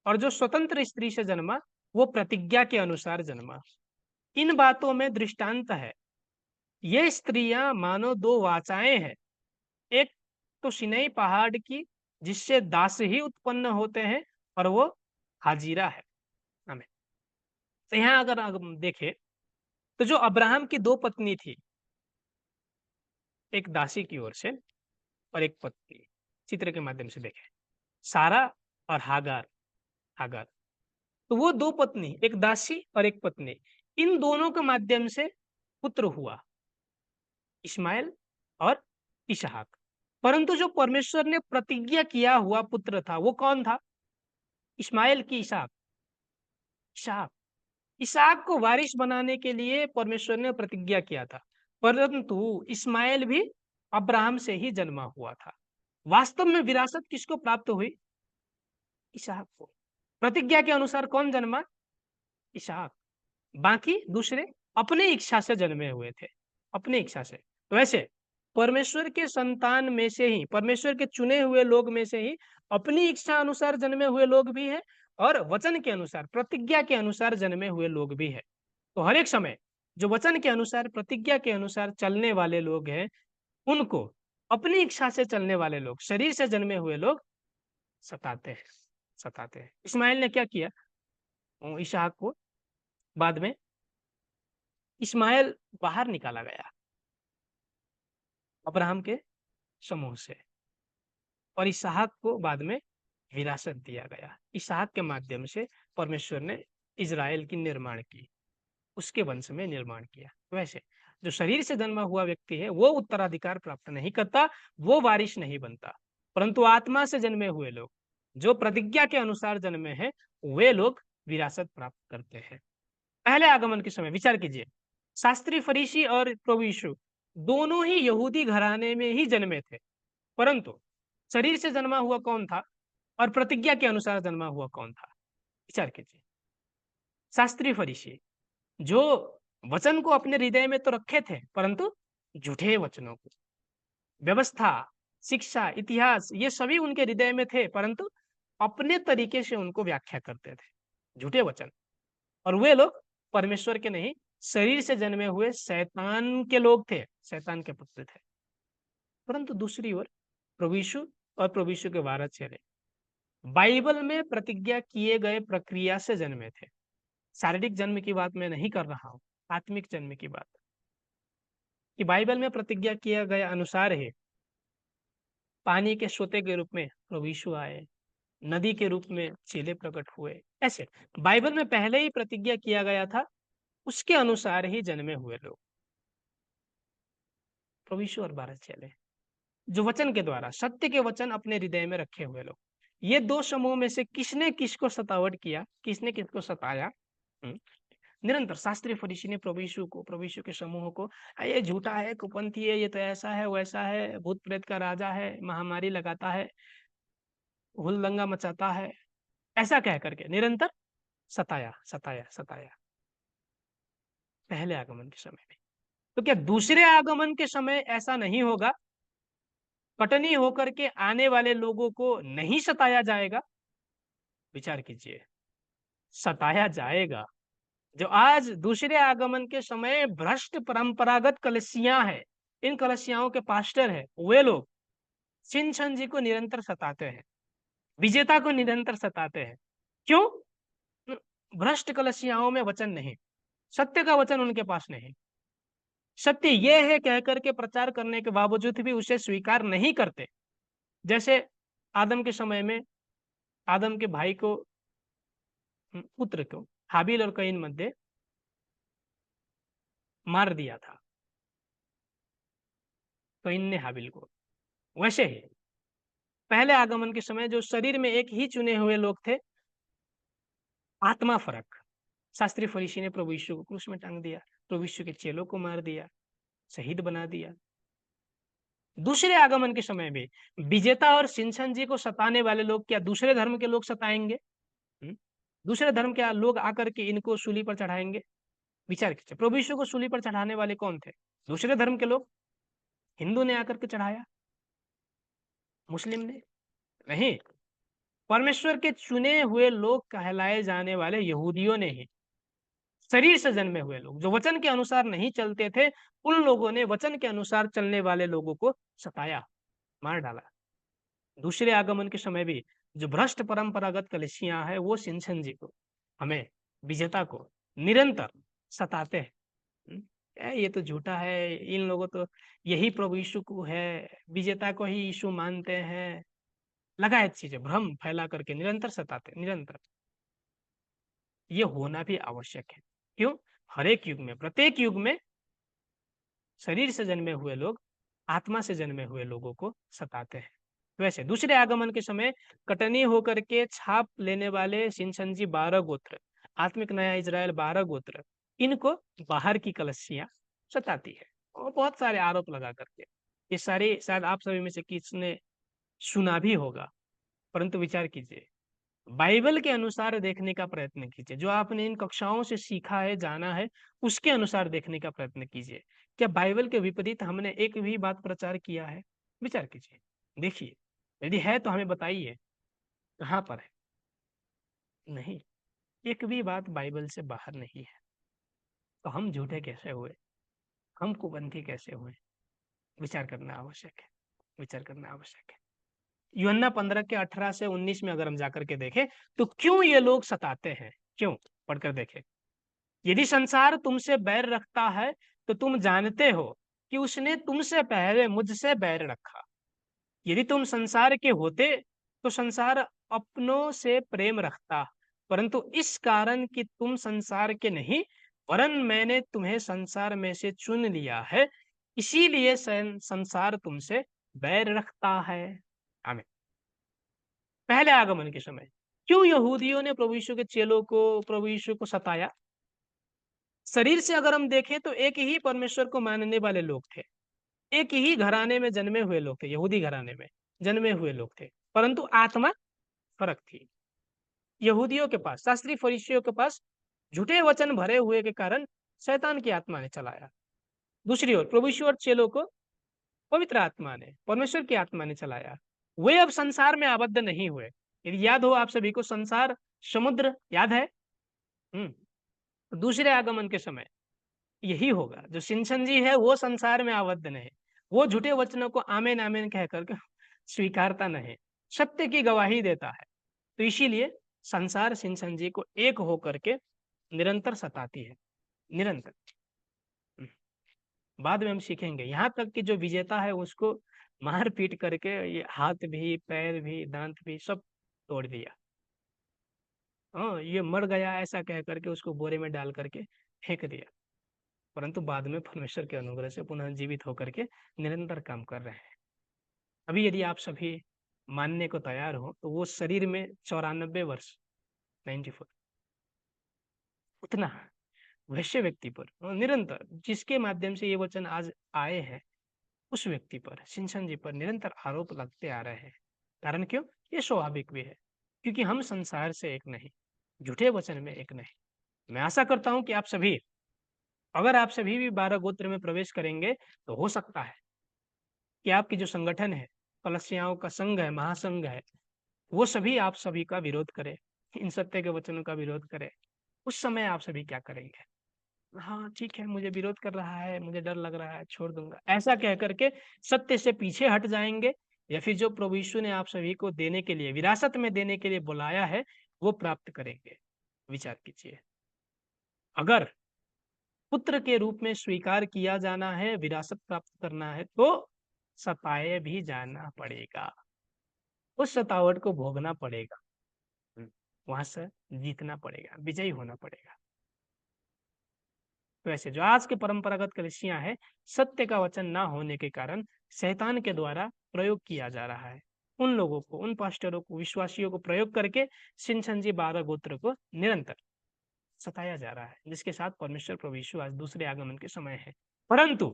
और जो स्वतंत्र स्त्री से जन्मा वो प्रतिज्ञा के अनुसार जन्मा। इन बातों में दृष्टांत है। ये स्त्रियां मानो 2 वाचाएं हैं, एक तो सिनै पहाड़ की जिससे दास ही उत्पन्न होते हैं, और वो हाजिरा है। हमें तो यहाँ अगर हम देखें तो जो अब्राहम की 2 पत्नी थी, एक दासी की ओर से और एक पत्नी, चित्र के माध्यम से देखें, सारा और हागार। हागार तो वो 2 पत्नी, एक दासी और एक पत्नी, इन दोनों के माध्यम से पुत्र हुआ, इस्माइल और इसहाक। परंतु जो परमेश्वर ने प्रतिज्ञा किया हुआ पुत्र था वो कौन था? इस्माइल की इसहाक। इसहाक इसहाक को वारिस बनाने के लिए परमेश्वर ने प्रतिज्ञा किया था, परंतु इस्माइल भी अब्राहम से ही जन्मा हुआ था। वास्तव में विरासत किसको प्राप्त हुई? इसहाक को। प्रतिज्ञा के अनुसार कौन जन्मा? इसहाक। बाकी दूसरे अपनी इच्छा से जन्मे हुए थे, अपनी इच्छा से। तो वैसे परमेश्वर के संतान में से ही, परमेश्वर के चुने हुए लोग में से ही अपनी इच्छा अनुसार जन्मे हुए लोग भी हैं और वचन के अनुसार, प्रतिज्ञा के अनुसार जन्मे हुए लोग भी हैं। तो हर एक समय जो वचन के अनुसार, प्रतिज्ञा के अनुसार चलने वाले लोग हैं, उनको अपनी इच्छा से चलने वाले लोग, शरीर से जन्मे हुए लोग सताते हैं, सताते हैं। इस्माइल ने क्या किया? इसहाक को बाद में इस्माइल बाहर निकाला गया अब्राहम के समूह से, और इसहाक को बाद में विरासत दिया गया। इसहाक के माध्यम से परमेश्वर ने इजराइल की निर्माण की, उसके वंश में निर्माण किया। वैसे जो शरीर से जन्मा हुआ व्यक्ति है वो उत्तराधिकार प्राप्त नहीं करता, वो वारिस नहीं बनता, परंतु आत्मा से जन्मे हुए लोग जो प्रतिज्ञा के अनुसार जन्मे हैं, वे लोग विरासत प्राप्त करते हैं। पहले आगमन के समय विचार कीजिए, शास्त्री फरीसी और प्रभु यीशु दोनों ही यहूदी घराने में ही जन्मे थे, परंतु शरीर से जन्मा हुआ कौन था और प्रतिज्ञा के अनुसार जन्मा हुआ कौन था? विचार कीजिए। शास्त्री फरीसी जो वचन को अपने हृदय में तो रखे थे, परंतु झूठे वचनों को, व्यवस्था, शिक्षा, इतिहास, ये सभी उनके हृदय में थे, परंतु अपने तरीके से उनको व्याख्या करते थे, झूठे वचन। और वे लोग परमेश्वर के नहीं, शरीर से जन्मे हुए शैतान के लोग थे, शैतान के पुत्र थे। परंतु दूसरी ओर प्रभु यीशु और प्रभु यीशु के 12 चेले बाइबल में प्रतिज्ञा किए गए प्रक्रिया से जन्मे थे। शारीरिक जन्म की बात मैं नहीं कर रहा हूं, आत्मिक जन्म की बात, कि बाइबल में प्रतिज्ञा किया गया अनुसार ही पानी के सोते के रूप में प्रभु यीशु आए, नदी के रूप में चेले प्रकट हुए। ऐसे बाइबल में पहले ही प्रतिज्ञा किया गया था, उसके अनुसार ही जन्मे हुए लोग प्रभु यीशु और 12 चेले। जो वचन के द्वारा सत्य के वचन अपने हृदय में रखे हुए लोग। ये दो समूह में से किसने किसको सतावट किया, किसने किसको सताया? हम्म, निरंतर शास्त्री फरीसी ने प्रभु यीशु के समूह को, ये झूठा है, कुपंथी है, ये तो ऐसा है वैसा है, भूत प्रेत का राजा है, महामारी लगाता है, हुलदंगा मचाता है, ऐसा कह करके निरंतर सताया सताया सताया, पहले आगमन के समय में। तो क्या दूसरे आगमन के समय ऐसा नहीं होगा? कटनी होकर के आने वाले लोगों को नहीं सताया जाएगा? विचार कीजिए, सताया जाएगा। जो आज दूसरे आगमन के समय भ्रष्ट परंपरागत कलसियां हैं, इन कलसियाओं के पास्टर हैं, वे लोग शिनशन जी को निरंतर सताते हैं, विजेता को निरंतर सताते हैं। क्यों? भ्रष्ट कलसियाओं में वचन नहीं, सत्य का वचन उनके पास नहीं। सत्य यह है कह करके प्रचार करने के बावजूद भी उसे स्वीकार नहीं करते। जैसे आदम के समय में आदम के भाई को, पुत्र को, हाबिल और कईन मध्य मार दिया था, कईन ने हाबिल को। वैसे ही पहले आगमन के समय जो शरीर में एक ही चुने हुए लोग थे, आत्मा फर्क, शास्त्री फरीसी ने प्रभु यीशु को क्रूस में टांग दिया, प्रभु यीशु के चेलों को मार दिया, शहीद बना दिया। दूसरे आगमन के समय में विजेता और शिनशन जी को सताने वाले लोग क्या दूसरे धर्म के लोग सताएंगे? दूसरे धर्म के लोग आकर के इनको सूली पर चढ़ाएंगे? विचार कीजिए, प्रभु यीशु को सूली पर चढ़ाने वाले कौन थे? दूसरे धर्म के लोग। हिंदू ने आकर के चढ़ाया? मुस्लिम ने नहीं, परमेश्वर के चुने हुए लोग कहलाए जाने वाले यहूदियों ने ही, शरीर से जन्मे हुए लोग जो वचन के अनुसार नहीं चलते थे, उन लोगों ने वचन के अनुसार चलने वाले लोगों को सताया, मार डाला। दूसरे आगमन के समय भी जो भ्रष्ट परंपरागत कलिसियां है, वो शिनशन जी को, हमें, विजेता को निरंतर सताते हैं। ये तो झूठा है, इन लोगों तो यही प्रभु यीशु को है, विजेता को ही यीशु मानते हैं, लगायत चीजें भ्रम फैला करके निरंतर सताते, निरंतर। ये होना भी आवश्यक है। क्यों? हर एक युग में, प्रत्येक युग में शरीर से जन्मे हुए लोग आत्मा से जन्मे हुए लोगों को सताते हैं। वैसे दूसरे आगमन के समय कटनी होकर के छाप लेने वाले शिनशन जी 12 गोत्र, आत्मिक नया इजराइल 12 गोत्र, इनको बाहर की कलसियां सताती है और बहुत सारे आरोप लगा करके। ये सारे शायद आप सभी में से किसने सुना भी होगा, परंतु विचार कीजिए, बाइबल के अनुसार देखने का प्रयत्न कीजिए। जो आपने इन कक्षाओं से सीखा है, जाना है, उसके अनुसार देखने का प्रयत्न कीजिए। क्या बाइबल के विपरीत हमने एक भी बात प्रचार किया है? विचार कीजिए, देखिए, यदि है तो हमें बताइए कहाँ पर है। नहीं, एक भी बात बाइबल से बाहर नहीं है। तो हम झूठे कैसे हुए, हम कुपंथी कैसे हुए? विचार करना आवश्यक है, विचार करना आवश्यक है। यूहन्ना 15 के 18 से 19 में अगर हम जाकर के देखें तो क्यों ये लोग सताते हैं, क्यों, पढ़कर देखें। यदि संसार तुमसे बैर रखता है तो तुम जानते हो कि उसने तुमसे पहले मुझसे बैर रखा। यदि तुम संसार के होते तो संसार अपनों से प्रेम रखता, परंतु इस कारण कि तुम संसार के नहीं, वरन मैंने तुम्हें संसार में से चुन लिया है, इसीलिए संसार तुमसे बैर रखता है। आमीन। पहले आगमन के समय क्यों यहूदियों ने प्रभु यीशु के चेलों को, प्रभु यीशु को सताया? शरीर से अगर हम देखें तो एक ही परमेश्वर को मानने वाले लोग थे, एक ही घराने में जन्मे हुए लोग थे, यहूदी घराने में जन्मे हुए लोग थे, परंतु आत्मा फर्क थी। यहूदियों के पास, शास्त्री फरीसियों के पास झूठे वचन भरे हुए के कारण शैतान की आत्मा ने चलाया। दूसरी ओर प्रभु यीशु और चेलों को पवित्र आत्मा ने, परमेश्वर की आत्मा ने चलाया। वे अब संसार में आबद्ध नहीं हुए। यदि याद हो आप सभी को, संसार समुद्र याद है। दूसरे आगमन के समय यही होगा, जो शिनशन जी है वो संसार में आबद्ध नहीं, वो झूठे वचनों को आमेन आमेन कह करके स्वीकारता नहीं, सत्य की गवाही देता है। तो इसीलिए संसार शिनशन जी को एक होकर के निरंतर सताती है, निरंतर। बाद में हम सीखेंगे, यहाँ तक कि जो विजेता है उसको मार पीट करके ये हाथ भी, पैर भी, दांत भी सब तोड़ दिया। हाँ, ये मर गया ऐसा कह करके उसको बोरे में डाल करके फेंक दिया, परंतु बाद में परमेश्वर के अनुग्रह से पुनः जीवित होकर के निरंतर काम कर रहे हैं। अभी यदि आप सभी मानने को तैयार हो तो वो शरीर में 94 वर्ष 94 उतना वैसे व्यक्ति पर निरंतर जिसके माध्यम से ये वचन आज आए हैं उस व्यक्ति पर शिनशन जी पर निरंतर आरोप लगते आ रहे हैं। कारण क्यों? ये स्वाभाविक भी है, क्योंकि हम संसार से एक नहीं, झूठे वचन में एक नहीं। मैं आशा करता हूं कि आप सभी, अगर आप सभी भी 12 गोत्र में प्रवेश करेंगे तो हो सकता है कि आपकी जो संगठन है, कलसियाओं का संघ है, महासंघ है, वो सभी आप सभी का विरोध करे, इन सत्य के वचनों का विरोध करे। उस समय आप सभी क्या करेंगे? हाँ ठीक है, मुझे विरोध कर रहा है, मुझे डर लग रहा है, छोड़ दूंगा, ऐसा कह करके सत्य से पीछे हट जाएंगे, या फिर जो प्रभु यीशु ने आप सभी को देने के लिए, विरासत में देने के लिए बुलाया है, वो प्राप्त करेंगे? विचार कीजिए। अगर पुत्र के रूप में स्वीकार किया जाना है, विरासत प्राप्त करना है, तो सताए भी जाना पड़ेगा, उस सतावट को भोगना पड़ेगा। वहां से जीतना पड़ेगा, विजयी होना पड़ेगा। वैसे जो आज के परंपरागत कलिसियां हैं, सत्य का वचन ना होने के कारण शैतान के द्वारा प्रयोग किया जा रहा है। उन लोगों को, उन पास्टरों को, विश्वासियों को प्रयोग करके शिनशन जी 12 गोत्र को निरंतर सताया जा रहा है, जिसके साथ परमेश्वर प्रभु यीशु आज दूसरे आगमन के समय है। परंतु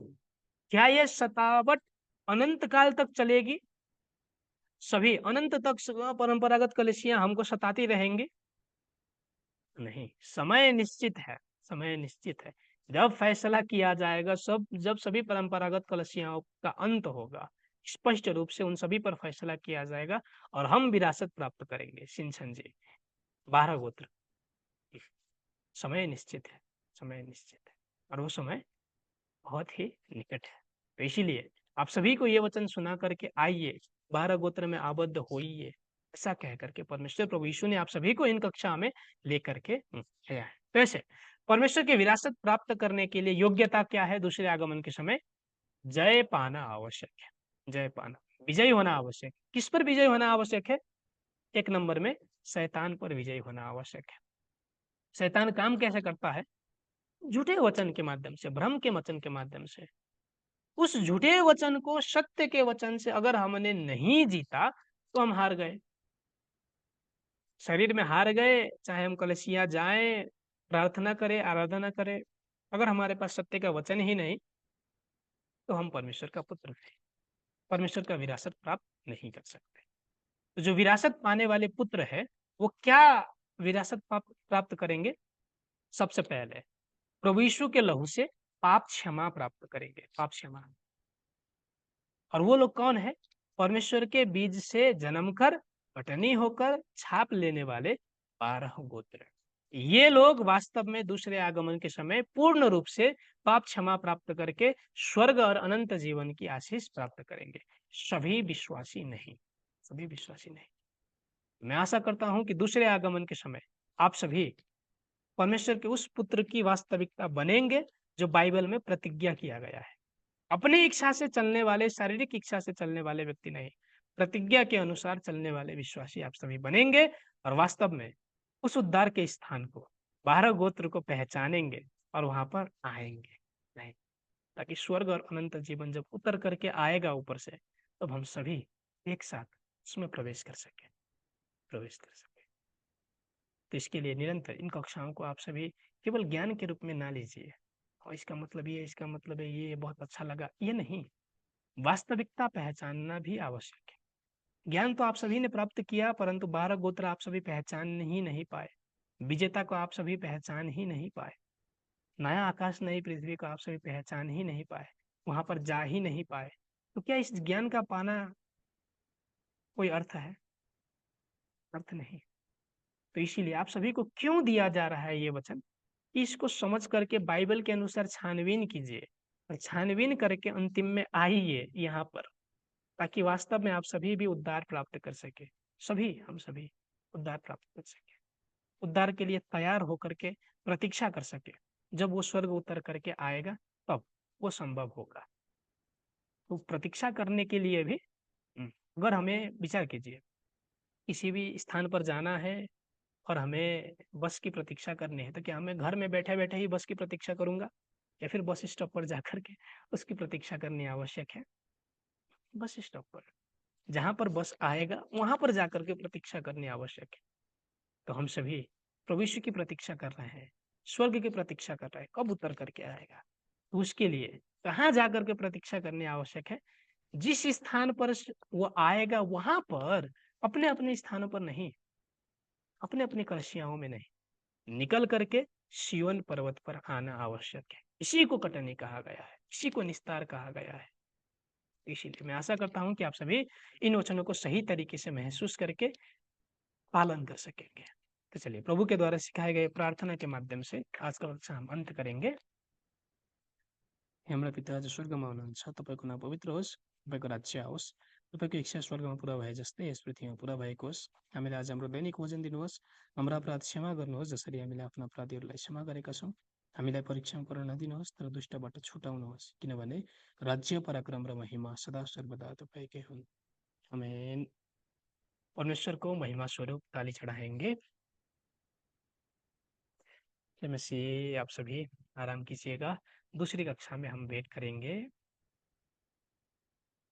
क्या यह सतावट अनंत काल तक चलेगी? सभी अनंत तक परंपरागत कलिसियां हमको सताती रहेंगी? नहीं, समय निश्चित है, समय निश्चित है। जब फैसला किया जाएगा, सब जब सभी परंपरागत कलसियाओं का अंत होगा, स्पष्ट रूप से उन सभी पर फैसला किया जाएगा और हम विरासत प्राप्त करेंगे। शिनशन जी 12 गोत्र, समय निश्चित है, समय निश्चित है, और वो समय बहुत ही निकट है। तो इसीलिए आप सभी को ये वचन सुना करके आइए, 12 गोत्र में आबद्ध होइए, ऐसा कह करके परमेश्वर प्रभु यीशु ने आप सभी को इन कक्षा में लेकर के गया है। तो ऐसे परमेश्वर की विरासत प्राप्त करने के लिए योग्यता क्या है? दूसरे आगमन के समय जय पाना आवश्यक है, जय पाना, विजयी होना आवश्यक है। किस पर विजय होना आवश्यक है? एक नंबर में शैतान पर विजयी होना आवश्यक है। शैतान काम कैसे करता है? झूठे वचन के माध्यम से, भ्रम के वचन के माध्यम से। उस झूठे वचन को सत्य के वचन से अगर हमने नहीं जीता तो हम हार गए, शरीर में हार गए। चाहे हम कलसिया जाएं, प्रार्थना करें, आराधना करें, अगर हमारे पास सत्य का वचन ही नहीं तो हम परमेश्वर का पुत्र नहीं, परमेश्वर का विरासत प्राप्त नहीं कर सकते। तो जो विरासत पाने वाले पुत्र है, वो क्या विरासत प्राप्त करेंगे? सबसे पहले प्रभु यीशु के लहू से पाप क्षमा प्राप्त करेंगे, पाप क्षमा। और वो लोग कौन है? परमेश्वर के बीज से जन्म कर, पटनी होकर, छाप लेने वाले 12 गोत्र। ये लोग वास्तव में दूसरे आगमन के समय पूर्ण रूप से पाप क्षमा प्राप्त करके स्वर्ग और अनंत जीवन की आशीष प्राप्त करेंगे। सभी विश्वासी नहीं, सभी विश्वासी नहीं। मैं आशा करता हूं कि दूसरे आगमन के समय आप सभी परमेश्वर के उस पुत्र की वास्तविकता बनेंगे जो बाइबल में प्रतिज्ञा किया गया है। अपनी इच्छा से चलने वाले, शारीरिक इच्छा से चलने वाले व्यक्ति नहीं, प्रतिज्ञा के अनुसार चलने वाले विश्वासी आप सभी बनेंगे और वास्तव में उस उद्धार के स्थान को, 12 गोत्र को पहचानेंगे और वहां पर आएंगे नहीं, ताकि स्वर्ग और अनंत जीवन जब उतर करके आएगा ऊपर से, तब हम सभी एक साथ उसमें प्रवेश कर सके, प्रवेश कर सके। तो इसके लिए निरंतर इन कक्षाओं को आप सभी केवल ज्ञान के रूप में ना लीजिए, और इसका मतलब ये, इसका मतलब है ये बहुत अच्छा लगा, ये नहीं, वास्तविकता पहचानना भी आवश्यक है। ज्ञान तो आप सभी ने प्राप्त किया, परंतु 12 गोत्र आप सभी पहचान ही नहीं पाए, विजेता को आप सभी पहचान ही नहीं पाए, नया आकाश नई पृथ्वी को आप सभी पहचान ही नहीं पाए, वहां पर जा ही नहीं पाए। तो क्या इस ज्ञान का पाना कोई अर्थ है? अर्थ नहीं। तो इसीलिए आप सभी को क्यों दिया जा रहा है ये वचन? इसको समझ करके बाइबल के अनुसार छानबीन कीजिए, और छानबीन करके अंतिम में आइए यहाँ पर, ताकि वास्तव में आप सभी भी उद्धार प्राप्त कर सके, सभी, हम सभी उद्धार प्राप्त कर सके, उद्धार के लिए तैयार होकर के प्रतीक्षा कर सके। जब वो स्वर्ग उतर करके आएगा तब वो संभव होगा। तो प्रतीक्षा करने के लिए भी अगर हमें, विचार कीजिए, किसी भी स्थान पर जाना है और हमें बस की प्रतीक्षा करनी है, तो क्या हमें घर में बैठे बैठे ही बस की प्रतीक्षा करूंगा, या फिर बस स्टॉप पर जाकर के उसकी प्रतीक्षा करनी आवश्यक है? बस स्टॉप पर जहां पर बस आएगा वहां पर जाकर के प्रतीक्षा करनी आवश्यक है। तो हम सभी प्रभु यीशु की प्रतीक्षा कर रहे हैं, स्वर्ग की प्रतीक्षा कर रहे हैं, कब उतर करके आएगा। तो उसके लिए कहाँ जाकर के प्रतीक्षा करनी आवश्यक है? जिस स्थान पर वो आएगा वहां पर, अपने अपने स्थानों पर नहीं, अपने अपने कलशियाओं में नहीं, निकल करके सिय्योन पर्वत पर आना आवश्यक है। इसी को कटनी कहा गया है, इसी को निस्तार कहा गया है। इसीलिए मैं आशा करता हूं कि आप सभी इन वचनों को सही तरीके से महसूस करके पालन कर सकेंगे। तो चलिए प्रभु के द्वारा सिखाए गए प्रार्थना के माध्यम से आज का कक्षा हम अंत करेंगे। हे हाम्रा पिता जो स्वर्गमा हुनुहुन्छ, तपाईँको नाम पवित्र होस्, तपाईँको राज्य आओस्, तपाईँको इच्छा स्वर्गमा पुरा भए जस्तै यस पृथ्वीमा पुरा भएको होस्। हामीलाई आज हाम्रो दैनिक भोजन दिनुहोस्, हाम्रा अपराध क्षमा गर्नुहोस् जसरी हामीले आफ्ना अपराधीहरूलाई क्षमा गरेका छौँ। हामीलाई परीक्षामा पर्न नदिनुहोस् तर दुष्टबाट छुटाउनुहोस्, किनभने राज्य, पराक्रम र महिमा सदा सर्वदा तपाईँकै हुन्। आमेन। परमेश्वर को महिमा स्वरूप ताली चढ़ाएंगे। जय मसीह। आप सभी आराम कीजिएगा। दूसरी कक्षा में हम भेंट करेंगे।